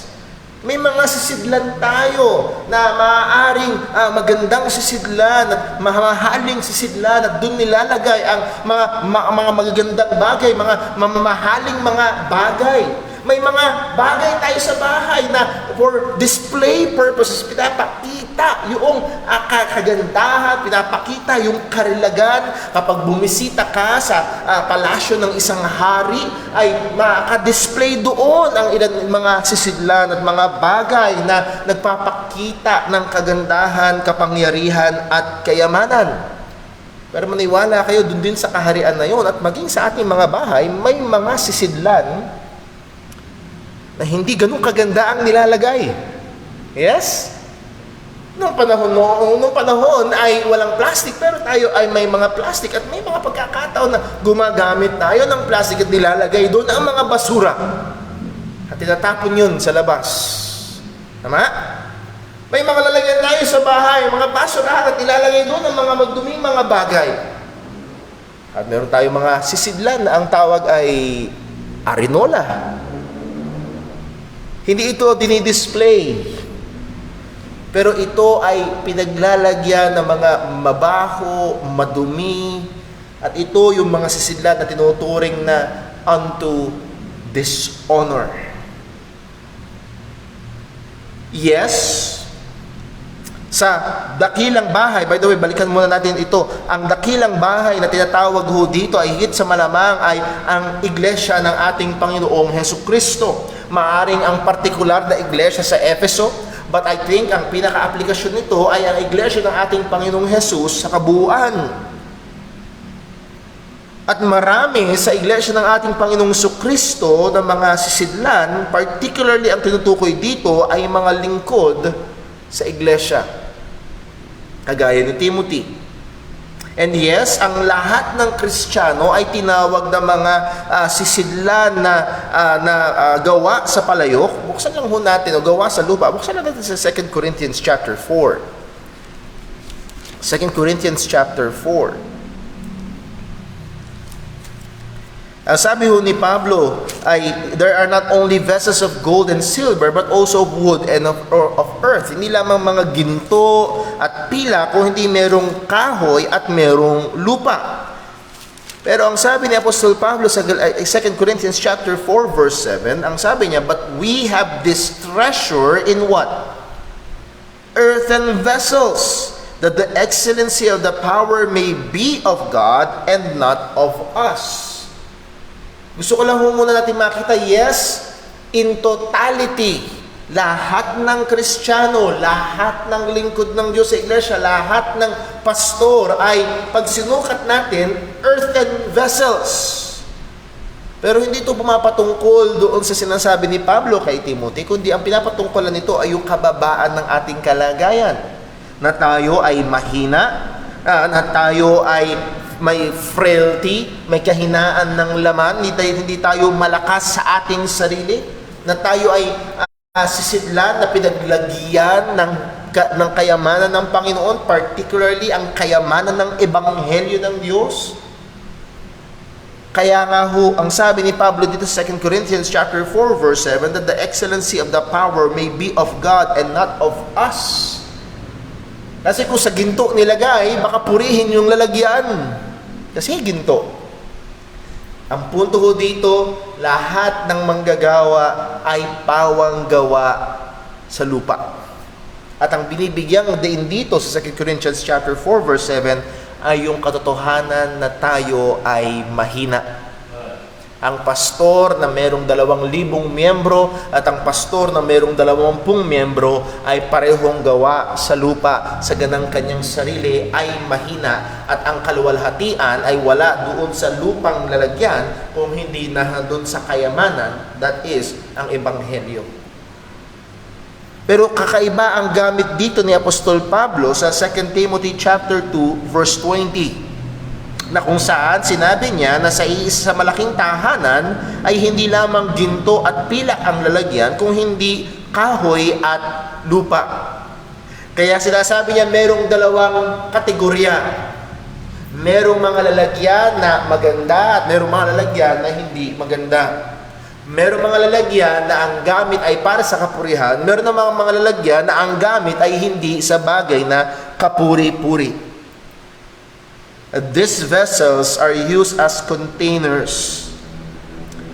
May mga sisidlan tayo na maaaring magandang sisidlan at mamahaling sisidlan at doon nilalagay ang mga magagandang bagay, mga mamahaling mga bagay. May mga bagay tayo sa bahay na for display purposes, pinapakita yung kagandahan, pinapakita yung karilagan. Kapag bumisita ka sa palasyo ng isang hari, ay maka-display doon ang ilang mga sisidlan at mga bagay na nagpapakita ng kagandahan, kapangyarihan at kayamanan. Pero maniwala kayo, doon din sa kaharian na yon at maging sa ating mga bahay, may mga sisidlan na hindi ganun kaganda ang nilalagay. Yes? Nung panahon ay walang plastic, pero tayo ay may mga plastic at may mga pagkakataon na gumagamit tayo ng plastic at nilalagay doon ang mga basura. At tinatapon yun sa labas. Tama? May mga lalagyan tayo sa bahay, mga basura at nilalagay doon ang mga magduming mga bagay. At meron tayong mga sisidlan na ang tawag ay arenola. Hindi ito dinidisplay, pero ito ay pinaglalagyan ng mga mabaho, madumi, at ito yung mga sisidlan na tinuturing na unto dishonor. Yes, sa dakilang bahay, by the way, balikan muna natin ito. Ang dakilang bahay na tinatawag ho dito ay higit sa malamang ay ang iglesia ng ating Panginoong Hesukristo. Maaring ang partikular na iglesia sa Efeso, but I think ang pinaka-aplikasyon nito ay ang iglesia ng ating Panginoong Jesus sa kabuuan. At marami sa iglesia ng ating Panginoong Jesucristo na mga sisidlan, particularly ang tinutukoy dito ay mga lingkod sa iglesia, kagaya ni Timothy. And yes, ang lahat ng Kristiyano ay tinawag na mga sisidlan na gawa sa palayok. Buksan lang ho natin, o gawa sa lupa. Buksan lang natin sa 2 Corinthians chapter 4. 2 Corinthians chapter 4. Sabi ho ni Pablo ay there are not only vessels of gold and silver but also of wood and of earth. Hindi lamang mga ginto at pila kung hindi merong kahoy at merong lupa. Pero ang sabi ni Apostol Pablo sa 2 Corinthians chapter 4 verse 7, ang sabi niya, but we have this treasure in what? Earthen vessels, that the excellency of the power may be of God and not of us. Gusto ko lang muna natin makita, yes, in totality, lahat ng Kristiyano, lahat ng lingkod ng Diyos sa iglesia, lahat ng pastor ay, pag sinukat natin, earthen vessels. Pero hindi ito pumapatungkol doon sa sinasabi ni Pablo kay Timothy, kundi ang pinapatungkolan nito ay yung kababaan ng ating kalagayan. Na tayo ay mahina, na tayo ay may frailty, may kahinaan ng laman, hindi tayo malakas sa ating sarili, na tayo ay sisidlan na pinaglagyan ng kayamanan ng Panginoon, particularly ang kayamanan ng Ebanghelyo ng Diyos. Kaya nga ho, ang sabi ni Pablo dito sa 2 Corinthians chapter 4 verse 7, that the excellency of the power may be of God and not of us. Kasi kung sa ginto nilagay, baka purihin yung lalagyan. Kasi ginto. Ang punto ho dito, lahat ng manggagawa ay pawang gawa sa lupa. At ang binibigyang diin dito sa 2 Corinthians chapter 4 verse 7 ay yung katotohanan na tayo ay mahina. Ang pastor na merong 2,000 miyembro at ang pastor na merong 20 miyembro ay parehong gawa sa lupa, sa ganang kanyang sarili ay mahina, at ang kaluwalhatian ay wala doon sa lupang lalagyan kung hindi na doon sa kayamanan, that is, ang Ebanghelyo. Pero kakaiba ang gamit dito ni Apostol Pablo sa 2 Timothy chapter 2 verse 20. Na kung saan sinabi niya na sa iisa sa malaking tahanan ay hindi lamang ginto at pilak ang lalagyan, kung hindi kahoy at lupa. Kaya sinasabi niya merong 2 kategorya. Merong mga lalagyan na maganda at merong mga lalagyan na hindi maganda. Merong mga lalagyan na ang gamit ay para sa kapurihan, meron namang mga lalagyan na ang gamit ay hindi sa bagay na kapuri-puri. These vessels are used as containers.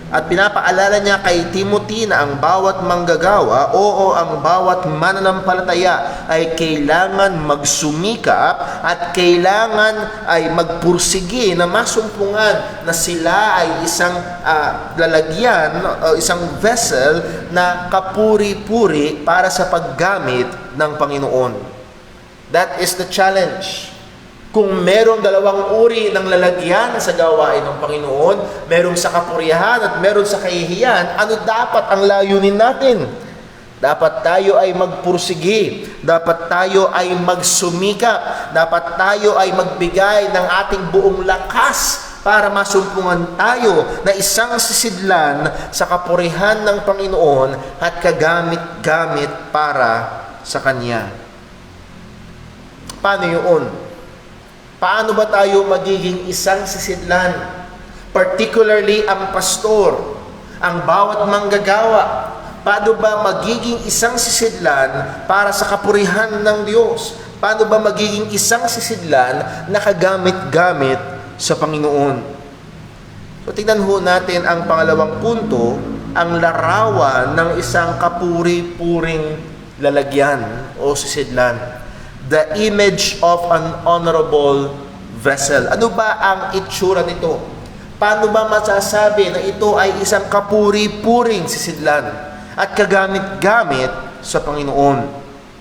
At pinapaalala niya kay Timothy na ang bawat manggagawa, ang bawat mananampalataya ay kailangan magsumikap at kailangan ay magpursige na masumpungan na sila ay isang lalagyan o isang vessel na kapuri-puri para sa paggamit ng Panginoon. That is the challenge. Kung merong dalawang uri ng lalagyan sa gawain ng Panginoon, merong sa kapurihan at meron sa kahihiyan, ano dapat ang layunin natin? Dapat tayo ay magpursige, dapat tayo ay magsumikap, dapat tayo ay magbigay ng ating buong lakas para masumpungan tayo na isang sisidlan sa kapurihan ng Panginoon at kagamit-gamit para sa Kanya. Paano yun? Paano ba tayo magiging isang sisidlan? Particularly ang pastor, ang bawat manggagawa. Paano ba magiging isang sisidlan para sa kapurihan ng Diyos? Paano ba magiging isang sisidlan na kagamit-gamit sa Panginoon? So tingnan ho natin ang pangalawang punto, ang larawan ng isang kapuri-puring lalagyan o sisidlan. The image of an honorable vessel. Ano ba ang itsura nito? Paano ba masasabi na ito ay isang kapuri-puring sisidlan at kagamit-gamit sa Panginoon?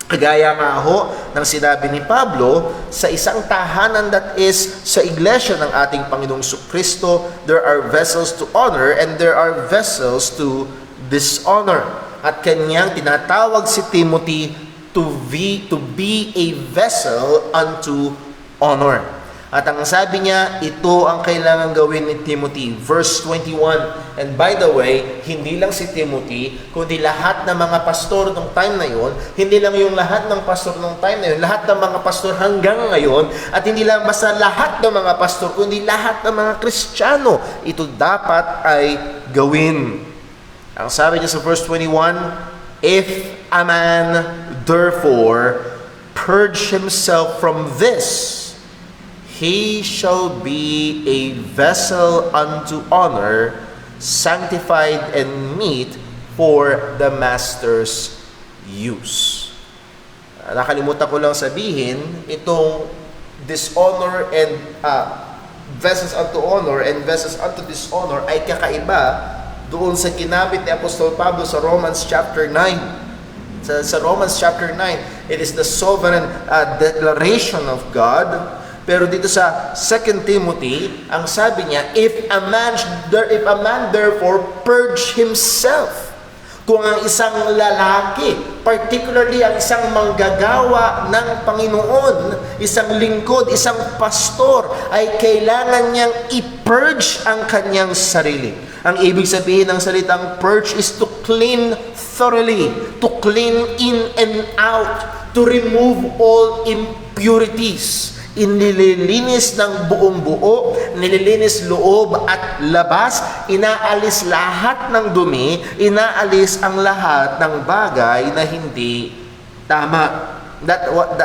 Kagaya nga ho ng sinabi ni Pablo, sa isang tahanan that is sa iglesia ng ating Panginoong Kristo, there are vessels to honor and there are vessels to dishonor. At kanyang tinatawag si Timothy to be a vessel unto honor. At ang sabi niya, ito ang kailangan gawin ni Timothy. Verse 21. And by the way, hindi lang si Timothy, kundi lahat ng mga pastor nung time na yun, hindi lang yung lahat ng pastor nung time na yun, lahat ng mga pastor hanggang ngayon, at hindi lang basta lahat ng mga pastor, kundi lahat ng mga Kristiyano, ito dapat ay gawin. Ang sabi niya sa verse 21, if a man therefore purge himself from this, he shall be a vessel unto honor, sanctified and meet for the master's use. Nakalimutan ko lang sabihin, itong dishonor and vessels unto honor and vessels unto dishonor ay kakaiba doon sa ginamit ni Apostol Pablo sa Romans chapter 9. Sa Romans chapter 9, it is the sovereign declaration of God. Pero dito sa 2 Timothy, ang sabi niya, if a man therefore purge himself, kung ang isang lalaki, particularly ang isang manggagawa ng Panginoon, isang lingkod, isang pastor, ay kailangan niyang i-purge ang kanyang sarili. Ang ibig sabihin ng salitang purge is to clean thoroughly, to clean in and out, to remove all impurities. Inililinis ng buong buo, nililinis loob at labas, inaalis lahat ng dumi, inaalis ang lahat ng bagay na hindi tama.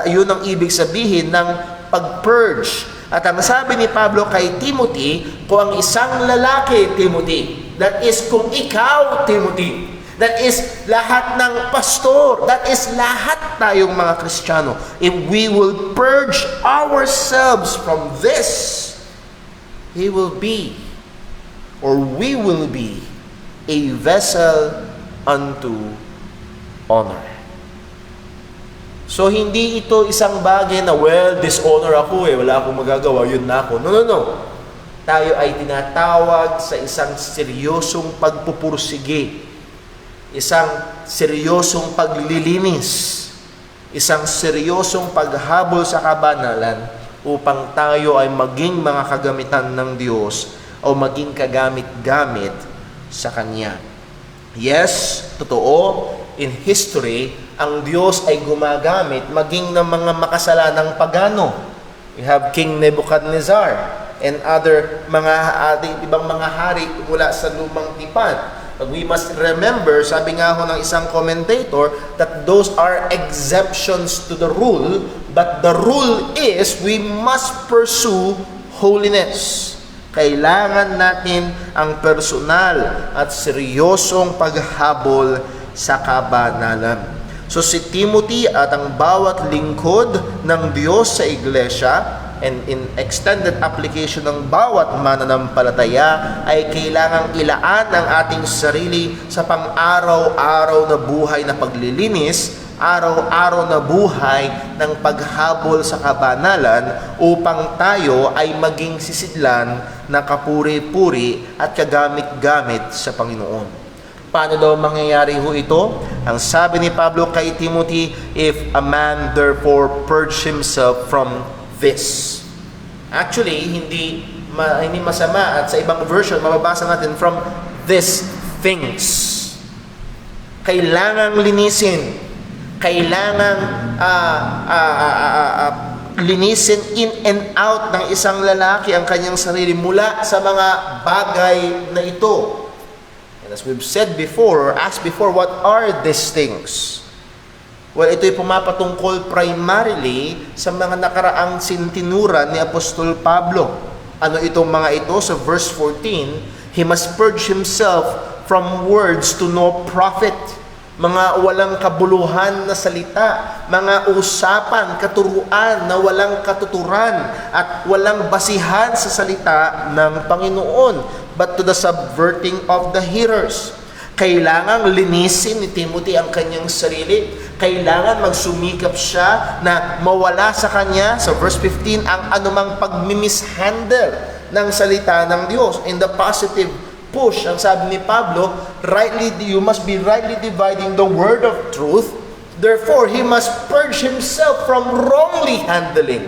Yun ang ibig sabihin ng pag-purge. At ang sabi ni Pablo kay Timothy, kung ang isang lalaki, Timothy, that is kung ikaw, Timothy, that is lahat ng pastor, that is lahat tayong mga Kristiyano, if we will purge ourselves from this, he will be, or we will be, a vessel unto honor. So, hindi ito isang bagay na, well, dishonor ako wala akong magagawa, yun na ako. No. Tayo ay tinatawag sa isang seryosong pagpupursige, isang seryosong paglilinis, isang seryosong paghabol sa kabanalan upang tayo ay maging mga kagamitan ng Diyos o maging kagamit-gamit sa Kanya. Yes, totoo, in history, ang Diyos ay gumagamit maging ng mga makasalanang pagano. We have King Nebuchadnezzar and other mga ibang mga hari mula sa lumang tipan. But we must remember, sabi nga ho ng isang commentator, that those are exemptions to the rule, but the rule is we must pursue holiness. Kailangan natin ang personal at seryosong paghabol sa kabanalan. So si Timothy at ang bawat lingkod ng Diyos sa iglesia and in extended application ng bawat mananampalataya ay kailangang ilaan ang ating sarili sa pang-araw-araw na buhay na paglilinis, araw-araw na buhay ng paghabol sa kabanalan upang tayo ay maging sisidlan na kapuri-puri at kagamit-gamit sa Panginoon. Paano daw mangyayari ho ito? Ang sabi ni Pablo kay Timothy, if a man therefore purge himself from this. Actually, hindi masama at sa ibang version, mababasa natin from these things. Kailangang linisin. Kailangang linisin in and out ng isang lalaki ang kanyang sarili mula sa mga bagay na ito. And as we've said before, or asked before, what are these things? Well, ito'y pumapatungkol primarily sa mga nakaraang sintinuran ni Apostol Pablo. Ano itong mga ito? Sa verse 14, he must purge himself from words to no profit. Mga walang kabuluhan na salita, mga usapan, katuruan na walang katuturan at walang basihan sa salita ng Panginoon, but to the subverting of the hearers. Kailangang linisin ni Timothy ang kanyang sarili. Kailangan magsumikap siya na mawala sa kanya, sa verse 15, ang anumang pagmimishandle ng salita ng Diyos. In the positive push, ang sabi ni Pablo, you must be rightly dividing the word of truth. Therefore, he must purge himself from wrongly handling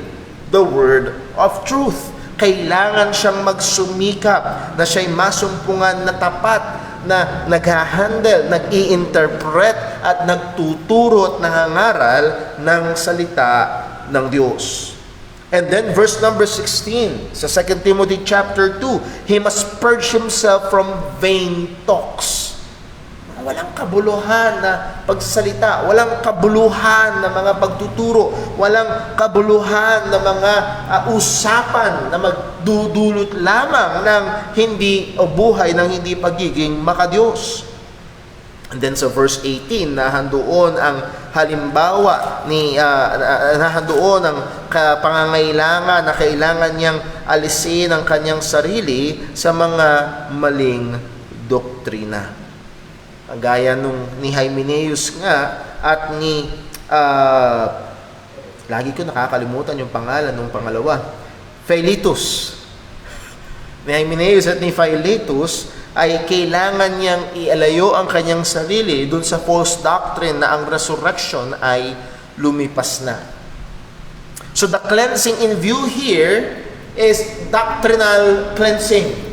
the word of truth. Kailangan siyang magsumikap na siya'y masumpungan na tapat, na nag-handle, nag-i-interpret at nagtuturo at nangangaral ng salita ng Diyos. And then verse number 16, sa 2 Timothy chapter 2, he must purge himself from vain talks. Walang kabuluhan na pagsalita, walang kabuluhan na mga pagtuturo, walang kabuluhan na mga usapan na magdudulot lamang ng hindi o buhay ng hindi pagiging makadiyos. And then sa verse 18, nahandoon ang halimbawa nahandoon ang pangangailangan na kailangan niyang alisin ang kanyang sarili sa mga maling doktrina. Gaya nung ni Hymenaeus nga at ni lagi ko nakakalimutan yung pangalan nung pangalawa, Philetus. Ni Hymenaeus at ni Philetus ay kailangan niyang ialayo ang kanyang sarili dun sa false doctrine na ang resurrection ay lumipas na. So the cleansing in view here is doctrinal cleansing.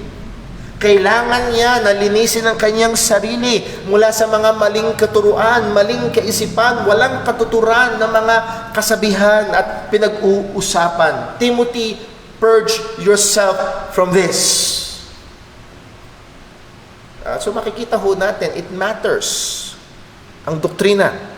Kailangan niya na linisin ang kanyang sarili mula sa mga maling katuruan, maling kaisipan, walang katuturan na mga kasabihan at pinag-uusapan. Timothy, purge yourself from this. So makikita ho natin, it matters ang doktrina.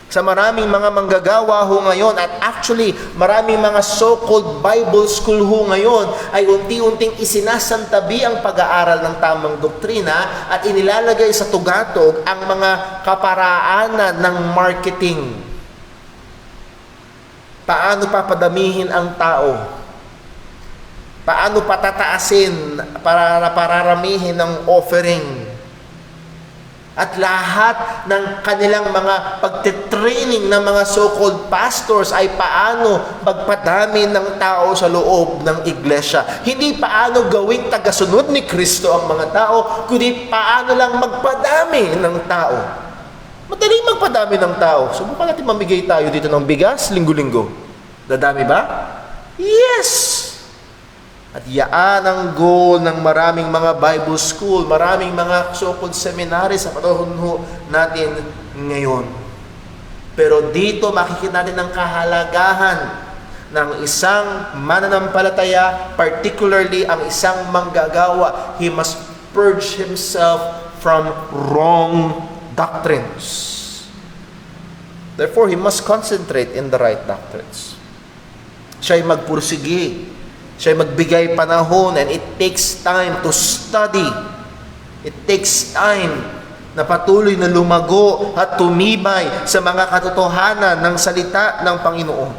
Sa maraming mga manggagawa ho ngayon, at actually maraming mga so-called Bible school ho ngayon ay unti-unting isinasantabi ang pag-aaral ng tamang doktrina at inilalagay sa tugatog ang mga kaparaanan ng marketing. Paano papadamihin ang tao? Paano patataasin para pararamihin ng offering? At lahat ng kanilang mga pagtitraining ng mga so-called pastors ay paano magpadami ng tao sa loob ng iglesia. Hindi paano gawing tagasunod ni Kristo ang mga tao, kundi paano lang magpadami ng tao. Madaling magpadami ng tao. Subukan natin mamigay tayo dito ng bigas linggo-linggo. Dadami ba? Yes! At yaan ang goal ng maraming mga Bible school, maraming mga so-called seminary sa panahon natin ngayon. Pero dito makikita natin ang kahalagahan ng isang mananampalataya, particularly ang isang manggagawa, he must purge himself from wrong doctrines. Therefore, he must concentrate in the right doctrines. Siya'y magpursige. Siya'y magbigay panahon, and it takes time to study. It takes time na patuloy na lumago at tumibay sa mga katotohanan ng salita ng Panginoon.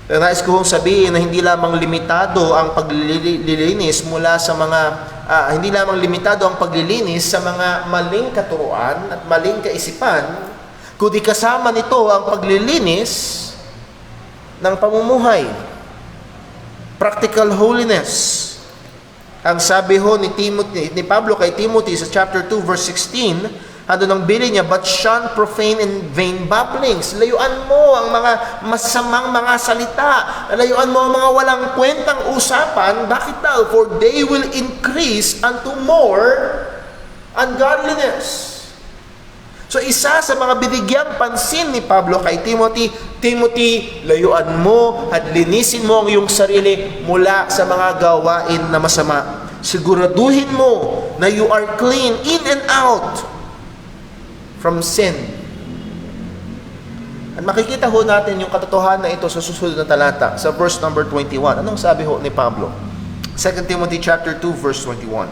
Pero nais ko sabihin na hindi lamang limitado ang paglilinis mula sa mga hindi lamang limitado ang paglilinis sa mga maling katuruan at maling kaisipan, kundi kasama nito ang paglilinis ng pamumuhay. Practical holiness. Ang sabi ho ni Pablo kay Timothy sa chapter 2 verse 16, ano nang bilin niya, but shun profane and vain babblings. Layuan mo ang mga masamang mga salita. Layuan mo ang mga walang kwentang usapan. Bakit daw? For they will increase unto more ungodliness. So isa sa mga binigyang pansin ni Pablo kay Timothy, Timothy, layuan mo at linisin mo ang iyong sarili mula sa mga gawain na masama. Siguraduhin mo na you are clean in and out from sin. At makikita ho natin yung katotohanan na ito sa susunod na talata, sa verse number 21. Anong sabi ho ni Pablo? 2 Timothy chapter 2 verse 21.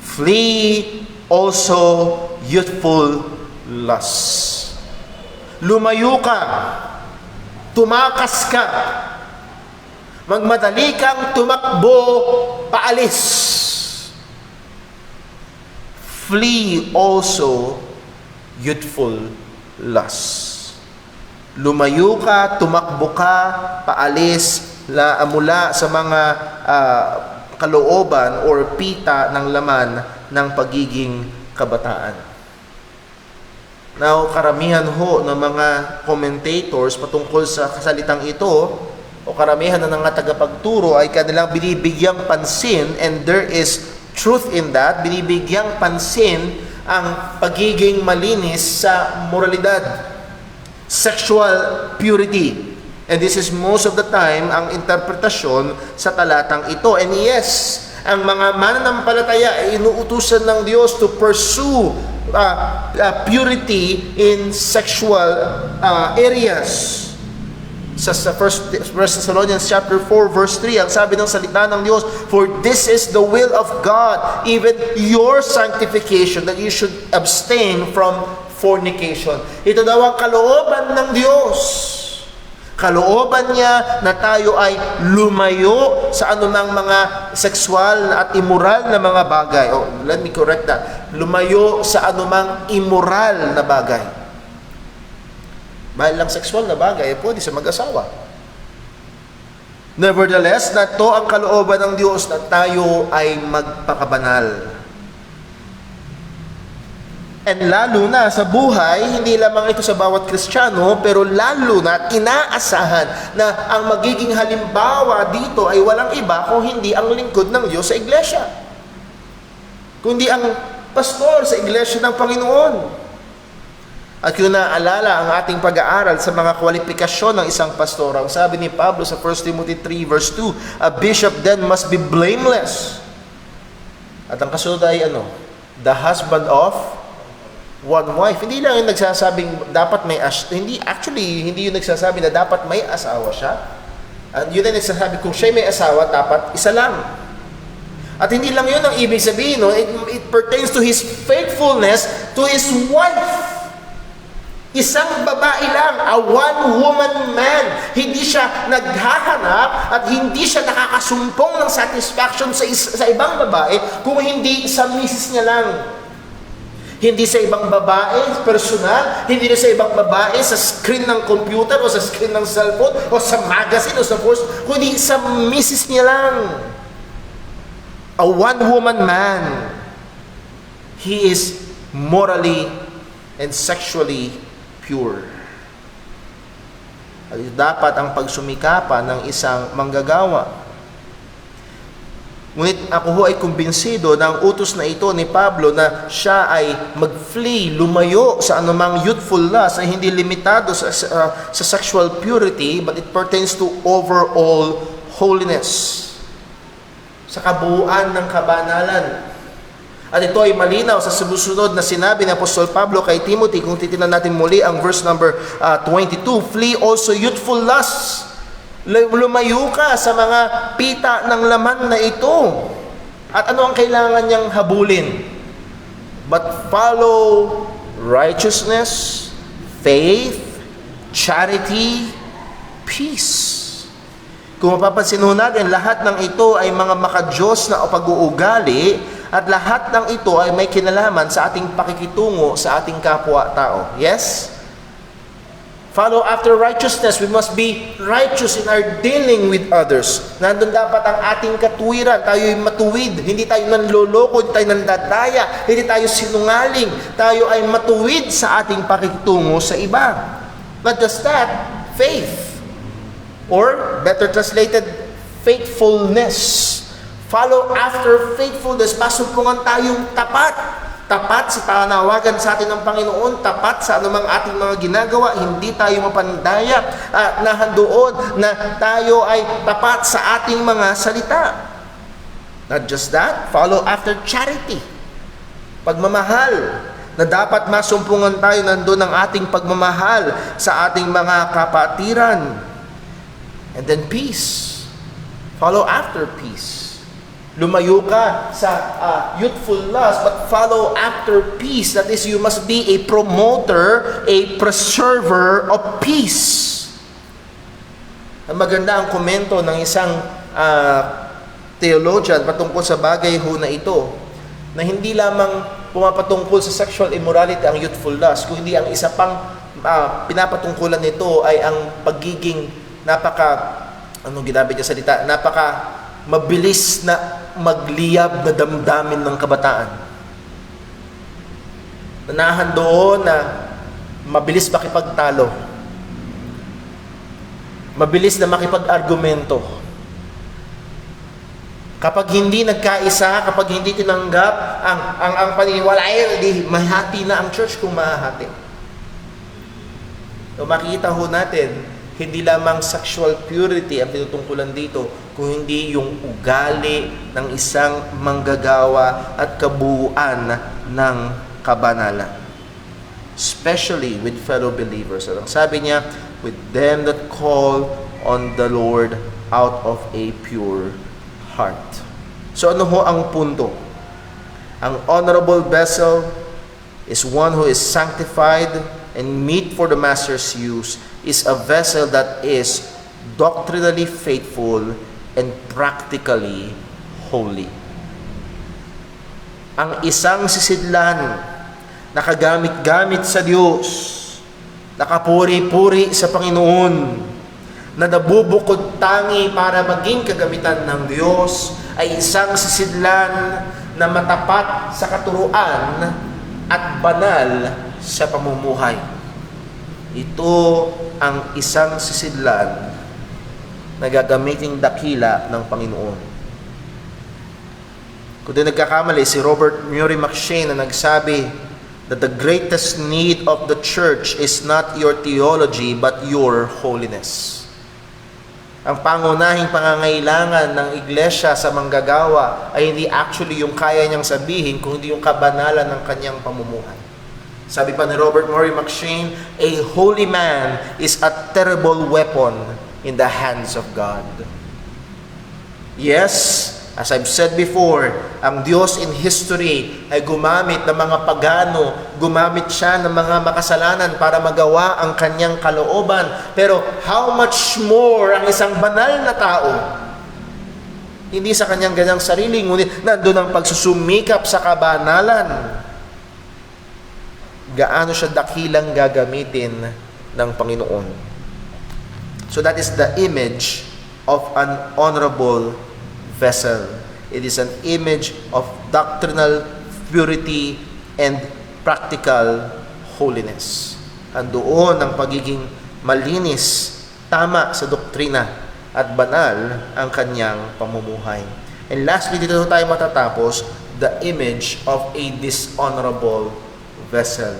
Flee also youthful lusts. Lumayo ka, tumakas ka, magmadali kang tumakbo paalis. Flee also youthful lusts. Lumayo ka, tumakbo ka, paalis mula sa mga kalooban or pita ng laman ng pagiging kabataan. Now, karamihan ho ng mga commentators patungkol sa kasalitang ito, o karamihan na ng mga tagapagturo ay kanilang binibigyang pansin, and there is truth in that, binibigyang pansin ang pagiging malinis sa moralidad, sexual purity. And this is most of the time ang interpretasyon sa talatang ito. And yes, ang mga mananampalataya ay inuutusan ng Diyos to pursue purity in sexual areas. Sa 1 Thessalonians chapter 4 verse 3, ang sabi ng salita ng Diyos, for this is the will of God, even your sanctification, that you should abstain from fornication. Ito daw ang kalooban ng Diyos. Kalooban niya na tayo ay lumayo sa anumang mga sexual at immoral na mga bagay. Oh, let me correct that. Lumayo sa anumang immoral na bagay. Dahil lang sexual na bagay, pwede sa mag-asawa. Nevertheless, na to ang kalooban ng Diyos na tayo ay magpakabanal. And lalo na sa buhay, hindi lamang ito sa bawat Kristiyano, pero lalo na inaasahan na ang magiging halimbawa dito ay walang iba kung hindi ang lingkod ng Diyos sa iglesia. Kundi ang pastor sa iglesia ng Panginoon. At kung naaalala ang ating pag-aaral sa mga kwalifikasyon ng isang pastor, ang sabi ni Pablo sa 1 Timothy 3 verse 2, a bishop then must be blameless. At ang kasunod ay the husband of one wife. Hindi lang yung nagsasabing dapat may hindi yung nagsasabi na dapat may asawa siya. At yun ang nagsasabi kung siya may asawa, dapat isa lang. At hindi lang yun ang ibig sabihin, no? It pertains to his faithfulness to his wife. Isang babae lang, a one-woman man. Hindi siya naghahanap at hindi siya nakakasumpong ng satisfaction sa ibang babae kung hindi sa misis niya lang. Hindi sa ibang babae, personal, hindi sa ibang babae sa screen ng computer o sa screen ng cellphone o sa magazine o sa post, kundi sa misis niya lang. A one-woman man. He is morally and sexually pure. At dapat ang pagsumikapan ng isang manggagawa. Ngunit ako ho ay kumbinsido na ang utos na ito ni Pablo na siya ay mag-flee, lumayo sa anumang youthful lust ay hindi limitado sa sexual purity, but it pertains to overall holiness, sa kabuuan ng kabanalan. At ito ay malinaw sa sumusunod na sinabi ni Apostol Pablo kay Timothy. Kung titignan natin muli ang verse number 22, flee also youthful lusts. Lumayo ka sa mga pita ng laman na ito. At ano ang kailangan niyang habulin? But follow righteousness, faith, charity, peace. Kung mapapansin ho natin, lahat ng ito ay mga makadiyos na pag-uugali at lahat ng ito ay may kinalaman sa ating pakikitungo sa ating kapwa-tao. Yes? Follow after righteousness. We must be righteous in our dealing with others. Nandun dapat ang ating katuwiran. Tayo ay matuwid. Hindi tayo nanloloko, hindi tayo nandadaya, hindi tayo sinungaling. Tayo ay matuwid sa ating pakikitungo sa iba. Not just that, faith. Or, better translated, faithfulness. Follow after faithfulness. Pasumpungan tayong tapat. Tapat sa panawagan sa atin ng Panginoon, tapat sa anumang ating mga ginagawa, hindi tayo mapandaya, nahandoon na tayo ay tapat sa ating mga salita. Not just that, follow after charity. Pagmamahal, na dapat masumpungan tayo, nandun ang ating pagmamahal sa ating mga kapatiran. And then peace. Follow after peace. Lumayo ka sa youthful lust, but follow after peace. That is, you must be a promoter, a preserver of peace. Ang maganda ang komento ng isang theologian patungkol sa bagay ho na ito, na hindi lamang pumapatungkol sa sexual immorality ang youthful lust, kundi ang isa pang pinapatungkulan nito ay ang pagiging napaka mabilis na magliyab na damdamin ng kabataan. Nanahan doon na mabilis makipagtalo. Mabilis na makipag-argumento. Kapag hindi nagkaisa, kapag hindi tinanggap ang paniniwala, di mahati na ang church kung mahahati. So makikita ho natin, hindi lamang sexual purity ang tinutungkulan dito, kung hindi yung ugali ng isang manggagawa at kabuuan ng kabanalan. Especially with fellow believers. At ang sabi niya, with them that call on the Lord out of a pure heart. So ano ho ang punto? Ang honorable vessel is one who is sanctified and meet for the master's use, is a vessel that is doctrinally faithful and practically holy. Ang isang sisidlan, nakagamit-gamit sa Diyos, nakapuri-puri sa Panginoon, na nabubukod tangi para maging kagamitan ng Diyos, ay isang sisidlan na matapat sa katuruan at banal sa pamumuhay. Ito ang isang sisidlan na gagamiting dakila ng Panginoon. Kung di nagkakamali, si Robert Murray McCheyne na nagsabi that the greatest need of the church is not your theology but your holiness. Ang pangunahing pangangailangan ng iglesia sa manggagawa ay hindi actually yung kaya niyang sabihin, kundi yung kabanalan ng kanyang pamumuhay. Sabi pa ni Robert Murray McCheyne, a holy man is a terrible weapon in the hands of God. Yes, as I've said before, ang Diyos in history ay gumamit ng mga pagano, gumamit siya ng mga makasalanan para magawa ang kanyang kalooban. Pero how much more ang isang banal na tao? Hindi sa kanyang ganyang sarili, ngunit nandun ang pagsusumikap sa kabanalan. Gaano siya dakilang gagamitin ng Panginoon. So that is the image of an honorable vessel. It is an image of doctrinal purity and practical holiness. Andoon ang pagiging malinis, tama sa doktrina at banal ang kanyang pamumuhay. And lastly, dito tayo matatapos, the image of a dishonorable vessel.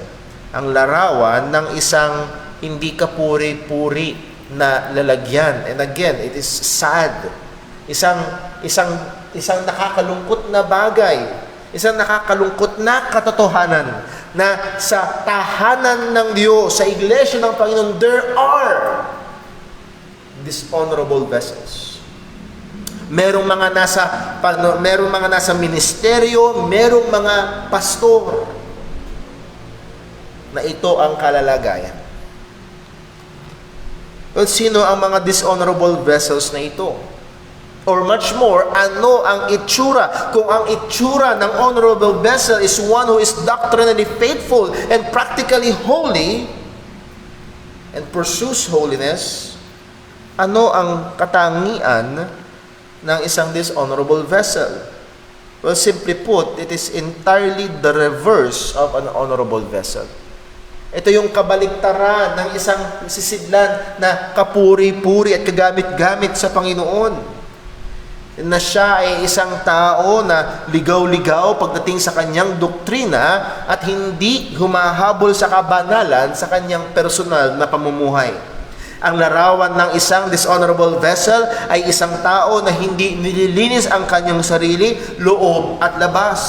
Ang larawan ng isang hindi kapuri-puri na lalagyan. And again, it is sad. Isang nakakalungkot na bagay. Isang nakakalungkot na katotohanan na sa tahanan ng Diyos, sa iglesia ng Panginoon, there are dishonorable vessels. Merong mga nasa ministeryo, merong mga pastor na ito ang kalalagayan. Well, sino ang mga dishonorable vessels na ito? Or much more, ano ang itsura? Kung ang itsura ng honorable vessel is one who is doctrinally faithful and practically holy and pursues holiness, ano ang katangian ng isang dishonorable vessel? Well, simply put, it is entirely the reverse of an honorable vessel. Ito yung kabaliktaran ng isang sisidlan na kapuri-puri at kagamit-gamit sa Panginoon. Na siya ay isang tao na ligaw-ligaw pagdating sa kanyang doktrina at hindi humahabol sa kabanalan sa kanyang personal na pamumuhay. Ang larawan ng isang dishonorable vessel ay isang tao na hindi nililinis ang kanyang sarili, loob at labas.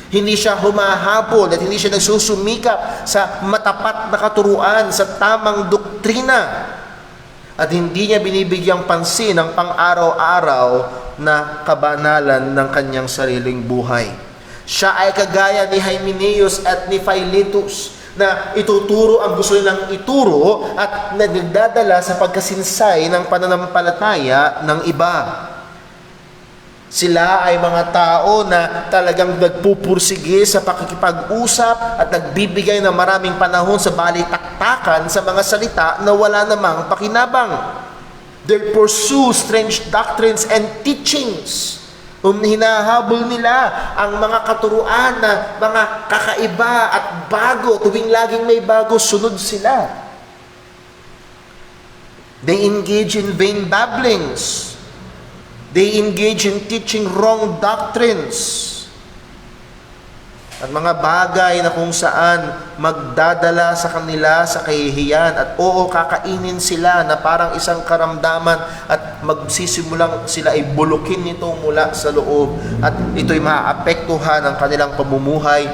Hindi siya humahabol at hindi siya nagsusumikap sa matapat na katuruan, sa tamang doktrina. At hindi niya binibigyang pansin ang pang-araw-araw na kabanalan ng kanyang sariling buhay. Siya ay kagaya ni Hymenaeus at ni Philetus na ituturo ang gusto nilang ituro at nagdadala sa pagkasinsay ng pananampalataya ng iba. Sila ay mga tao na talagang nagpupursige sa pakikipag-usap at nagbibigay ng maraming panahon sa balitaktakan sa mga salita na wala namang pakinabang. They pursue strange doctrines and teachings. Hinahabol nila ang mga katuruan na mga kakaiba at bago. Tuwing laging may bago, sunod sila. They engage in vain babblings. They engage in teaching wrong doctrines. At mga bagay na kung saan magdadala sa kanila sa kahihiyan at kakainin sila na parang isang karamdaman at magsisimulang sila ay bulukin nito mula sa loob at ito'y maaapektuhan ang kanilang pamumuhay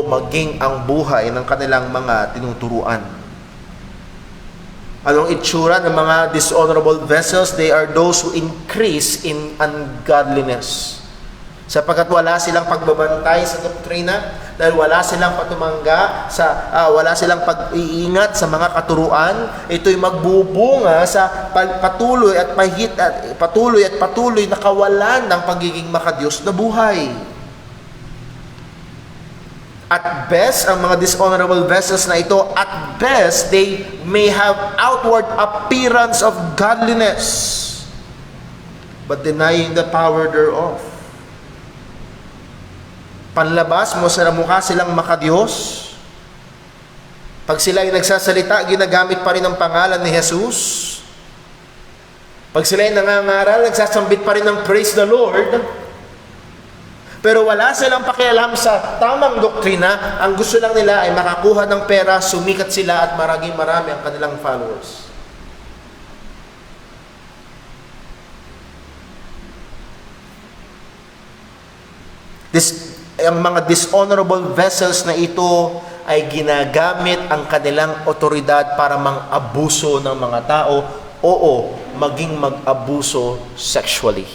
maging ang buhay ng kanilang mga tinuturuan. Anong itsura ng mga dishonorable vessels? They are those who increase in ungodliness. Sapagkat wala silang pagbabantay sa doktrina, dahil wala silang patumangga wala silang pag-iingat sa mga katuruan, ito'y magbubunga sa patuloy at nakawalan ng pagiging makadiyos na buhay. At best, ang mga dishonorable vessels na ito, at best, they may have outward appearance of godliness, but denying the power thereof. Panlabas mo sa mukha silang makadiyos. Pag sila ay nagsasalita, ginagamit pa rin ang pangalan ni Jesus. Pag sila ay nangangaral, nagsasambit pa rin ng praise the Lord. Pero wala silang pakialam sa tamang doktrina. Ang gusto lang nila ay makakuha ng pera, sumikat sila at marami ang kanilang followers. Ang mga dishonorable vessels na ito ay ginagamit ang kanilang otoridad para mang-abuso ng mga tao, maging mag-abuso sexually.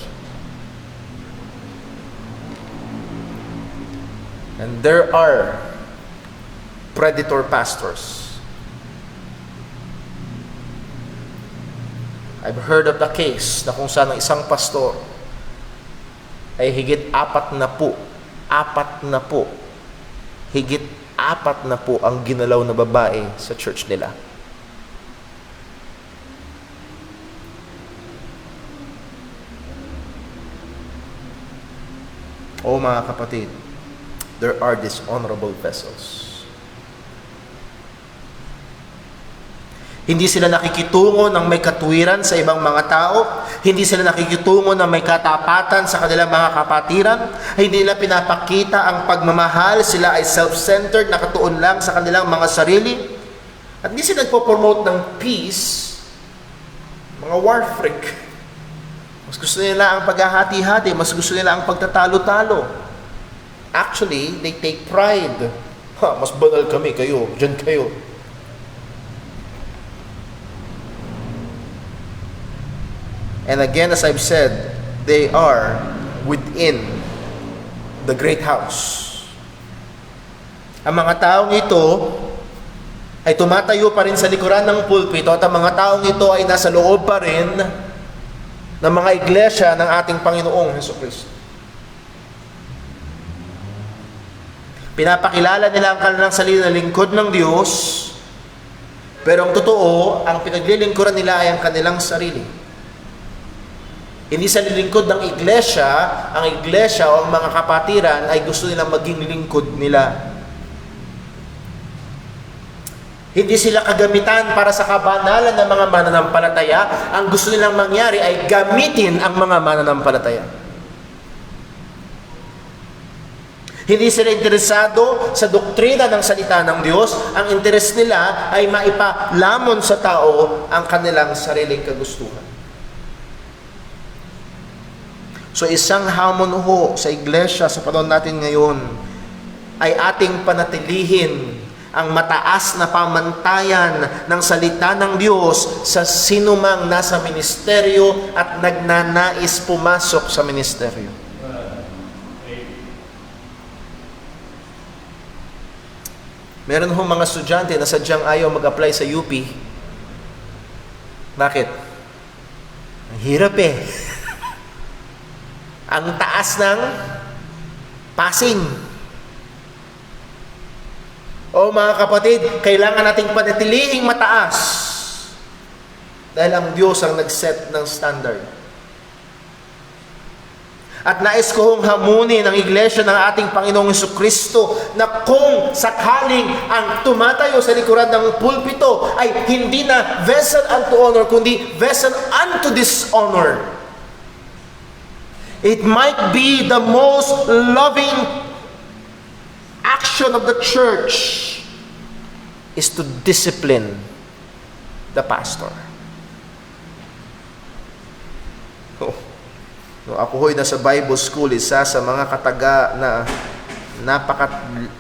And there are predator pastors. I've heard of the case na kung saan ang isang pastor ay higit 4 na po ang ginalaw na babae sa church nila. Mga kapatid, there are dishonorable vessels. Hindi sila nakikitungo ng may katuwiran sa ibang mga tao. Hindi sila nakikitungo ng may katapatan sa kanilang mga kapatiran. Hindi nila pinapakita ang pagmamahal. Sila ay self-centered, nakatuon lang sa kanilang mga sarili. At hindi sila nagpo-promote ng peace. Mga war freak. Mas gusto nila ang paghahati-hati. Mas gusto nila ang pagtatalo-talo. Actually, they take pride. Mas banal kami, kayo. Diyan kayo. And again, as I've said, they are within the great house. Ang mga taong ito ay tumatayo pa rin sa likuran ng pulpito at ang mga taong ito ay nasa loob pa rin ng mga iglesia ng ating Panginoong Hesukristo. Pinapakilala nila ang kanilang sarili na lingkod ng Diyos, pero ang totoo, ang pinaglilingkuran nila ay ang kanilang sarili. Hindi sa lingkod ng iglesia, ang iglesia o ang mga kapatiran ay gusto nilang maging lingkod nila. Hindi sila kagamitan para sa kabanalan ng mga mananampalataya. Ang gusto nilang mangyari ay gamitin ang mga mananampalataya. Hindi sila interesado sa doktrina ng salita ng Diyos. Ang interes nila ay maipalamon sa tao ang kanilang sariling kagustuhan. So isang hamon ho sa iglesia sa panahon natin ngayon ay ating panatilihin ang mataas na pamantayan ng salita ng Diyos sa sinumang nasa ministeryo at nagnanais pumasok sa ministeryo. Meron ho mga estudyante na sadyang ayaw mag-apply sa UP. Bakit? Ang hirap eh. Ang taas ng passing. O mga kapatid, kailangan nating panatilihing mataas dahil ang Diyos ang nag-set ng standard. At nais ko hong hamunin ang iglesia ng ating Panginoong Hesukristo na kung sakaling ang tumatayo sa likuran ng pulpito ay hindi na vessel unto honor, kundi vessel unto dishonor. It might be the most loving action of the church is to discipline the pastor. No, ako ho'y nasa Bible school, isa sa mga kataga na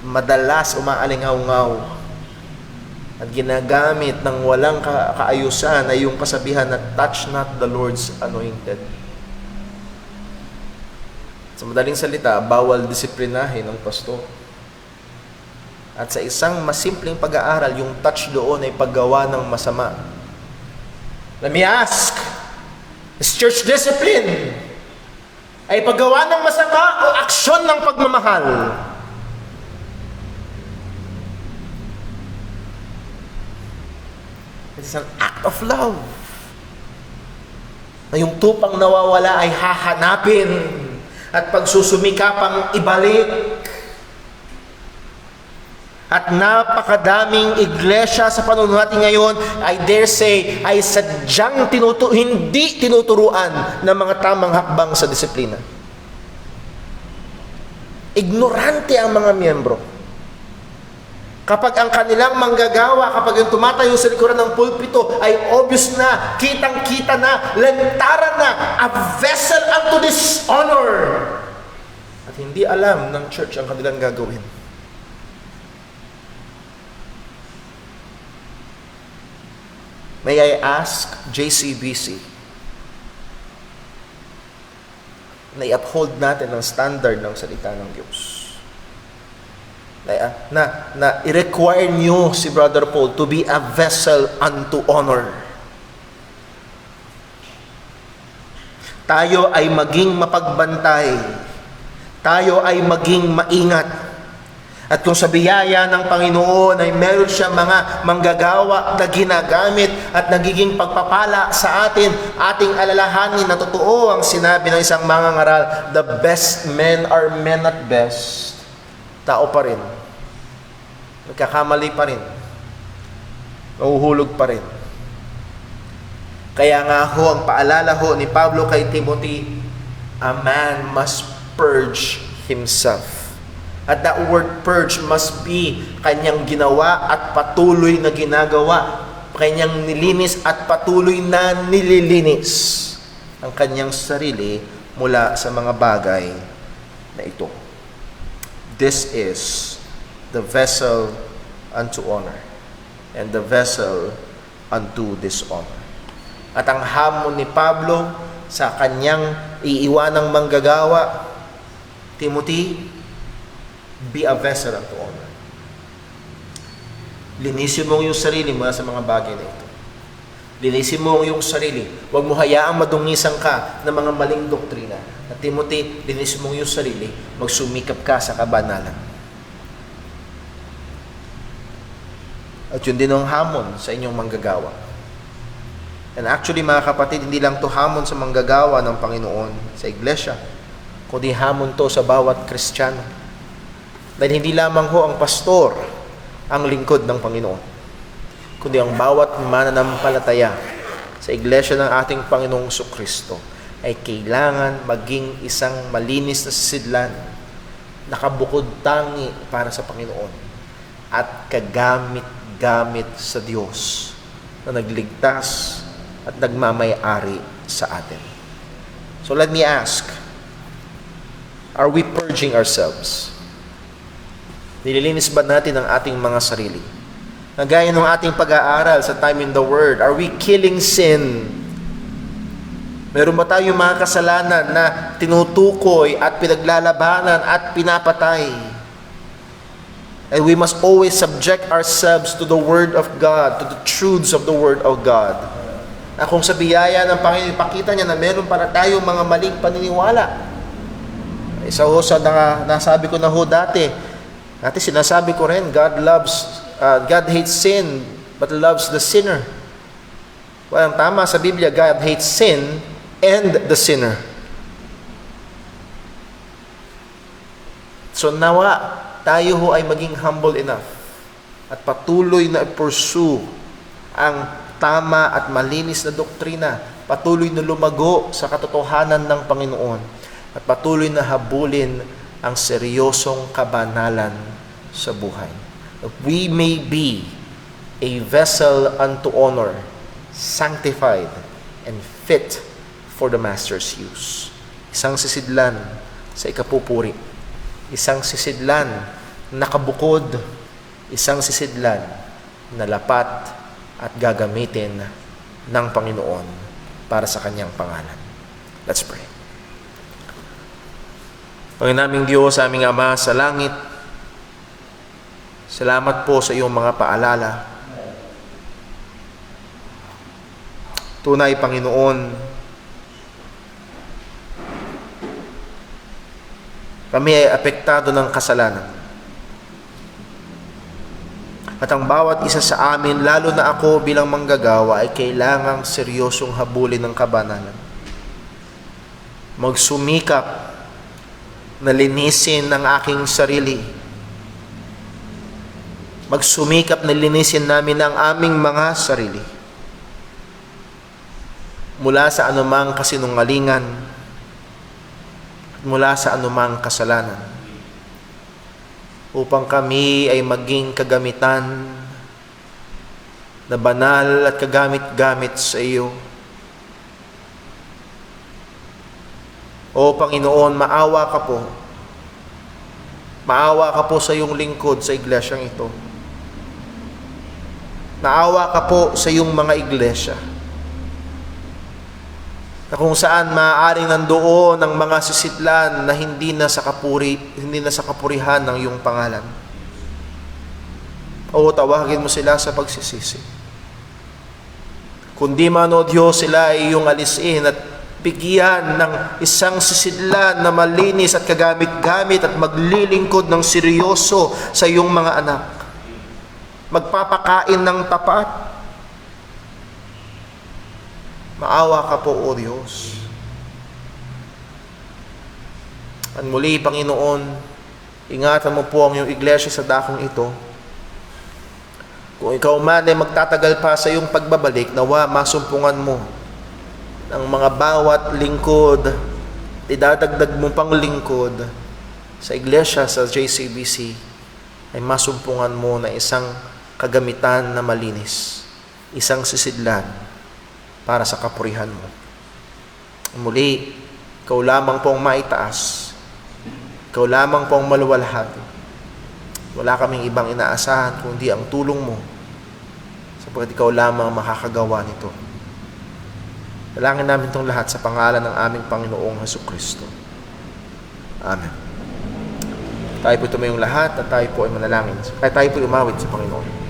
madalas umaalingaw-ngaw at ginagamit ng walang kaayusan ay yung kasabihan na touch not the Lord's anointed. Sa madaling salita, bawal disiplinahin ng pastor. At sa isang masimpleng pag-aaral, yung touch doon ay paggawa ng masama. Let me ask, is church discipline ay paggawa ng masama o aksyon ng pagmamahal? It's an act of love. Na yung tupang nawawala ay hahanapin at pagsusumikapang ibalik. At napakadaming iglesia sa panahon natin ngayon, I dare say, ay sadyang hindi tinuturuan ng mga tamang hakbang sa disiplina. Ignorante ang mga miyembro. Kapag ang kanilang manggagawa, kapag yung tumatayo sa likuran ng pulpito, ay obvious na, kitang-kita na, lantaran na, a vessel unto dishonor. At hindi alam ng church ang kanilang gagawin. May I ask JCBC na i-uphold natin ang standard ng salita ng Diyos. Na i-require niyo si Brother Paul to be a vessel unto honor. Tayo ay maging mapagbantay. Tayo ay maging maingat. At kung sa biyaya ng Panginoon ay meron siya mga manggagawa na ginagamit at nagiging pagpapala sa atin, ating alalahanin na totoo ang sinabi ng isang mangangaral, the best men are men at best. Tao pa rin. Nagkakamali pa rin. Nahuhulog pa rin. Kaya nga ho, ang paalala ho ni Pablo kay Timothy, a man must purge himself. At that word purge must be kanyang ginawa at patuloy na ginagawa. Kanyang nilinis at patuloy na nililinis ang kanyang sarili mula sa mga bagay na ito. This is the vessel unto honor and the vessel unto dishonor. At ang hamon ni Pablo sa kanyang iiwanang manggagawa, Timothy, be a vessel unto honor. Linisin mo yung sarili mula sa mga bagay na ito. Linisin mo yung sarili. Huwag mo hayaang madungisan ka ng mga maling doktrina. At Timothy, linisin mo yung sarili. Magsumikap ka sa kabanalan. At yun din ang hamon sa inyong manggagawa. And actually, mga kapatid, hindi lang to hamon sa manggagawa ng Panginoon sa iglesia, kundi hamon to sa bawat Kristiyano. Dahil hindi lamang ho ang pastor ang lingkod ng Panginoon, kundi ang bawat mananampalataya sa iglesia ng ating Panginoong Kristo ay kailangan maging isang malinis na sisidlan, nakabukod tangi para sa Panginoon, at kagamit-gamit sa Diyos na nagligtas at nagmamay-ari sa atin. So let me ask, are we purging ourselves? Nililinis ba natin ang ating mga sarili? Nagaya ng ating pag-aaral sa Time in the Word, are we killing sin? Meron ba tayong mga kasalanan na tinutukoy at pinaglalabanan at pinapatay? And we must always subject ourselves to the Word of God, to the truths of the Word of God. Na kung sa biyaya ng Panginoon, ipakita niya na meron para tayong mga maling paniniwala. Isa ho sa nasabi ko na ho dati sinasabi ko rin, God hates sin, but loves the sinner. Well, ang tama sa Biblia, God hates sin and the sinner. So nawa, tayo ho ay maging humble enough at patuloy na pursue ang tama at malinis na doktrina, patuloy na lumago sa katotohanan ng Panginoon, at patuloy na habulin ang seryosong kabanalan sa buhay. We may be a vessel unto honor, sanctified and fit for the Master's use. Isang sisidlan sa ikapupuri, isang sisidlan nakabukod, isang sisidlan na lapat at gagamitin ng Panginoon para sa kanyang pangalan. Let's pray. Panginoon naming Diyos, aming Ama sa langit, salamat po sa iyong mga paalala. Tunay, Panginoon, kami ay apektado ng kasalanan. At ang bawat isa sa amin, lalo na ako bilang manggagawa, ay kailangang seryosong habulin ng kabanalan. Magsumikap na linisin ang aking sarili. Magsumikap na linisin namin ang aming mga sarili. Mula sa anumang kasinungalingan, mula sa anumang kasalanan, upang kami ay maging kagamitan na banal at kagamit-gamit sa iyo. O Panginoon, maawa ka po. Maawa ka po sa iyong lingkod sa iglesyang ito. Naawa ka po sa iyong mga iglesia, na kung saan maaaring nandoon ang mga sisidlan na hindi na sa kapurihan ng iyong pangalan. O tawagin mo sila sa pagsisisi. Kundi man, O Diyos, sila ay iyong alisin at bigyan ng isang sisidlan na malinis at kagamit-gamit at maglilingkod ng seryoso sa iyong mga anak. Magpapakain ng tapat. Maawa ka po, O Diyos. At muli, Panginoon, ingatan mo po ang iyong iglesia sa dakong ito. Kung ikaw man ay magtatagal pa sa iyong pagbabalik, nawa masumpungan mo ng mga bawat lingkod, idadagdag mo pang lingkod sa iglesia, sa JCBC, ay masumpungan mo na isang kagamitan na malinis, isang sisidlan para sa kapurihan mo. Muli, ikaw lamang po ang maitaas, ikaw lamang po ang maluwalhati. Wala kaming ibang inaasahan kundi ang tulong mo, sapagkat ikaw lamang makakagawa nito. Dalangin namin itong lahat sa pangalan ng aming Panginoong Hesukristo. Amen. Tayo po tumayong lahat at tayo po ay manalangin. Kaya tayo po umawit sa Panginoon.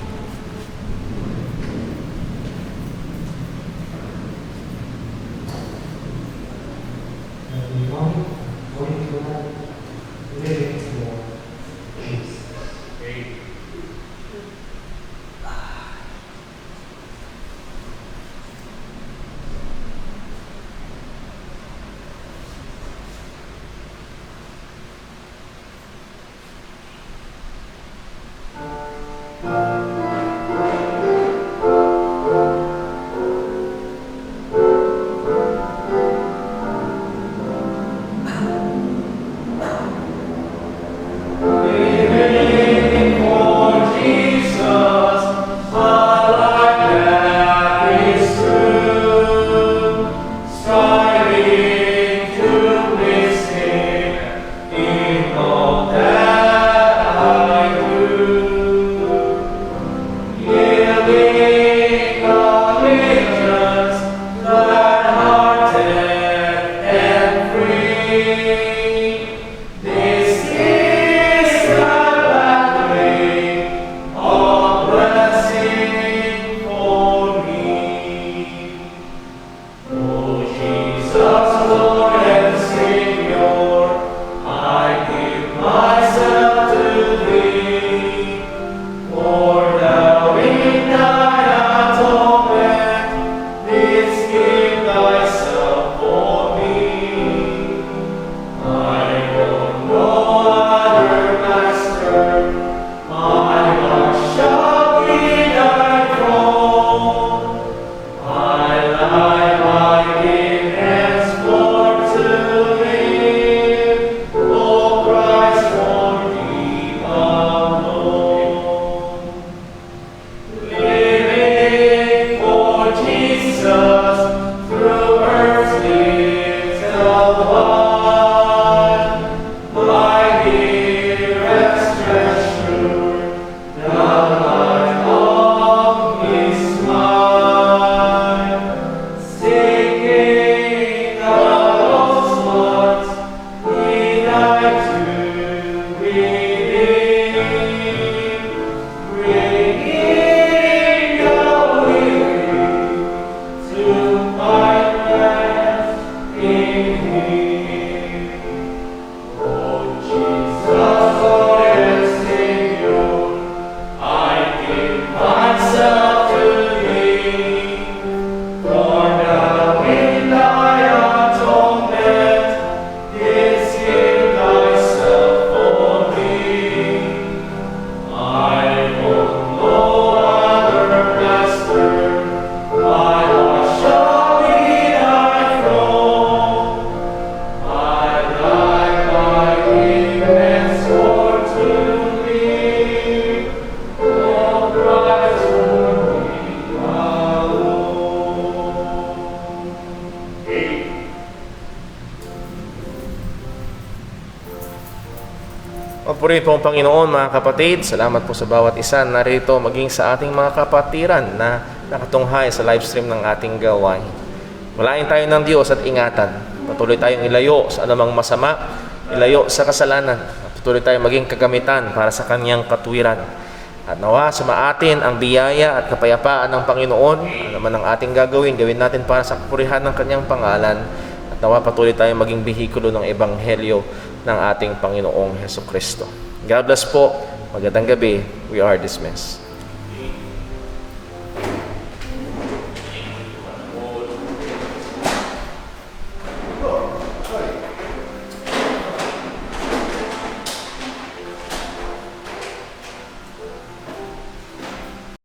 Papuri po ang Panginoon, mga kapatid. Salamat po sa bawat isa narito, maging sa ating mga kapatiran na nakatunghay sa live stream ng ating gawain. Malain tayo ng Diyos at ingatan. Patuloy tayong ilayo sa anumang masama, ilayo sa kasalanan. Patuloy tayong maging kagamitan para sa Kanyang katuwiran. At nawa sumaatin ang biyaya at kapayapaan ng Panginoon. Ano man ang ating gagawin natin para sa kapurihan ng Kanyang pangalan. At nawa patuloy tayong maging bihikulo ng Ebanghelyo ng ating Panginoong Hesukristo. God bless po. Magandang gabi. We are dismissed.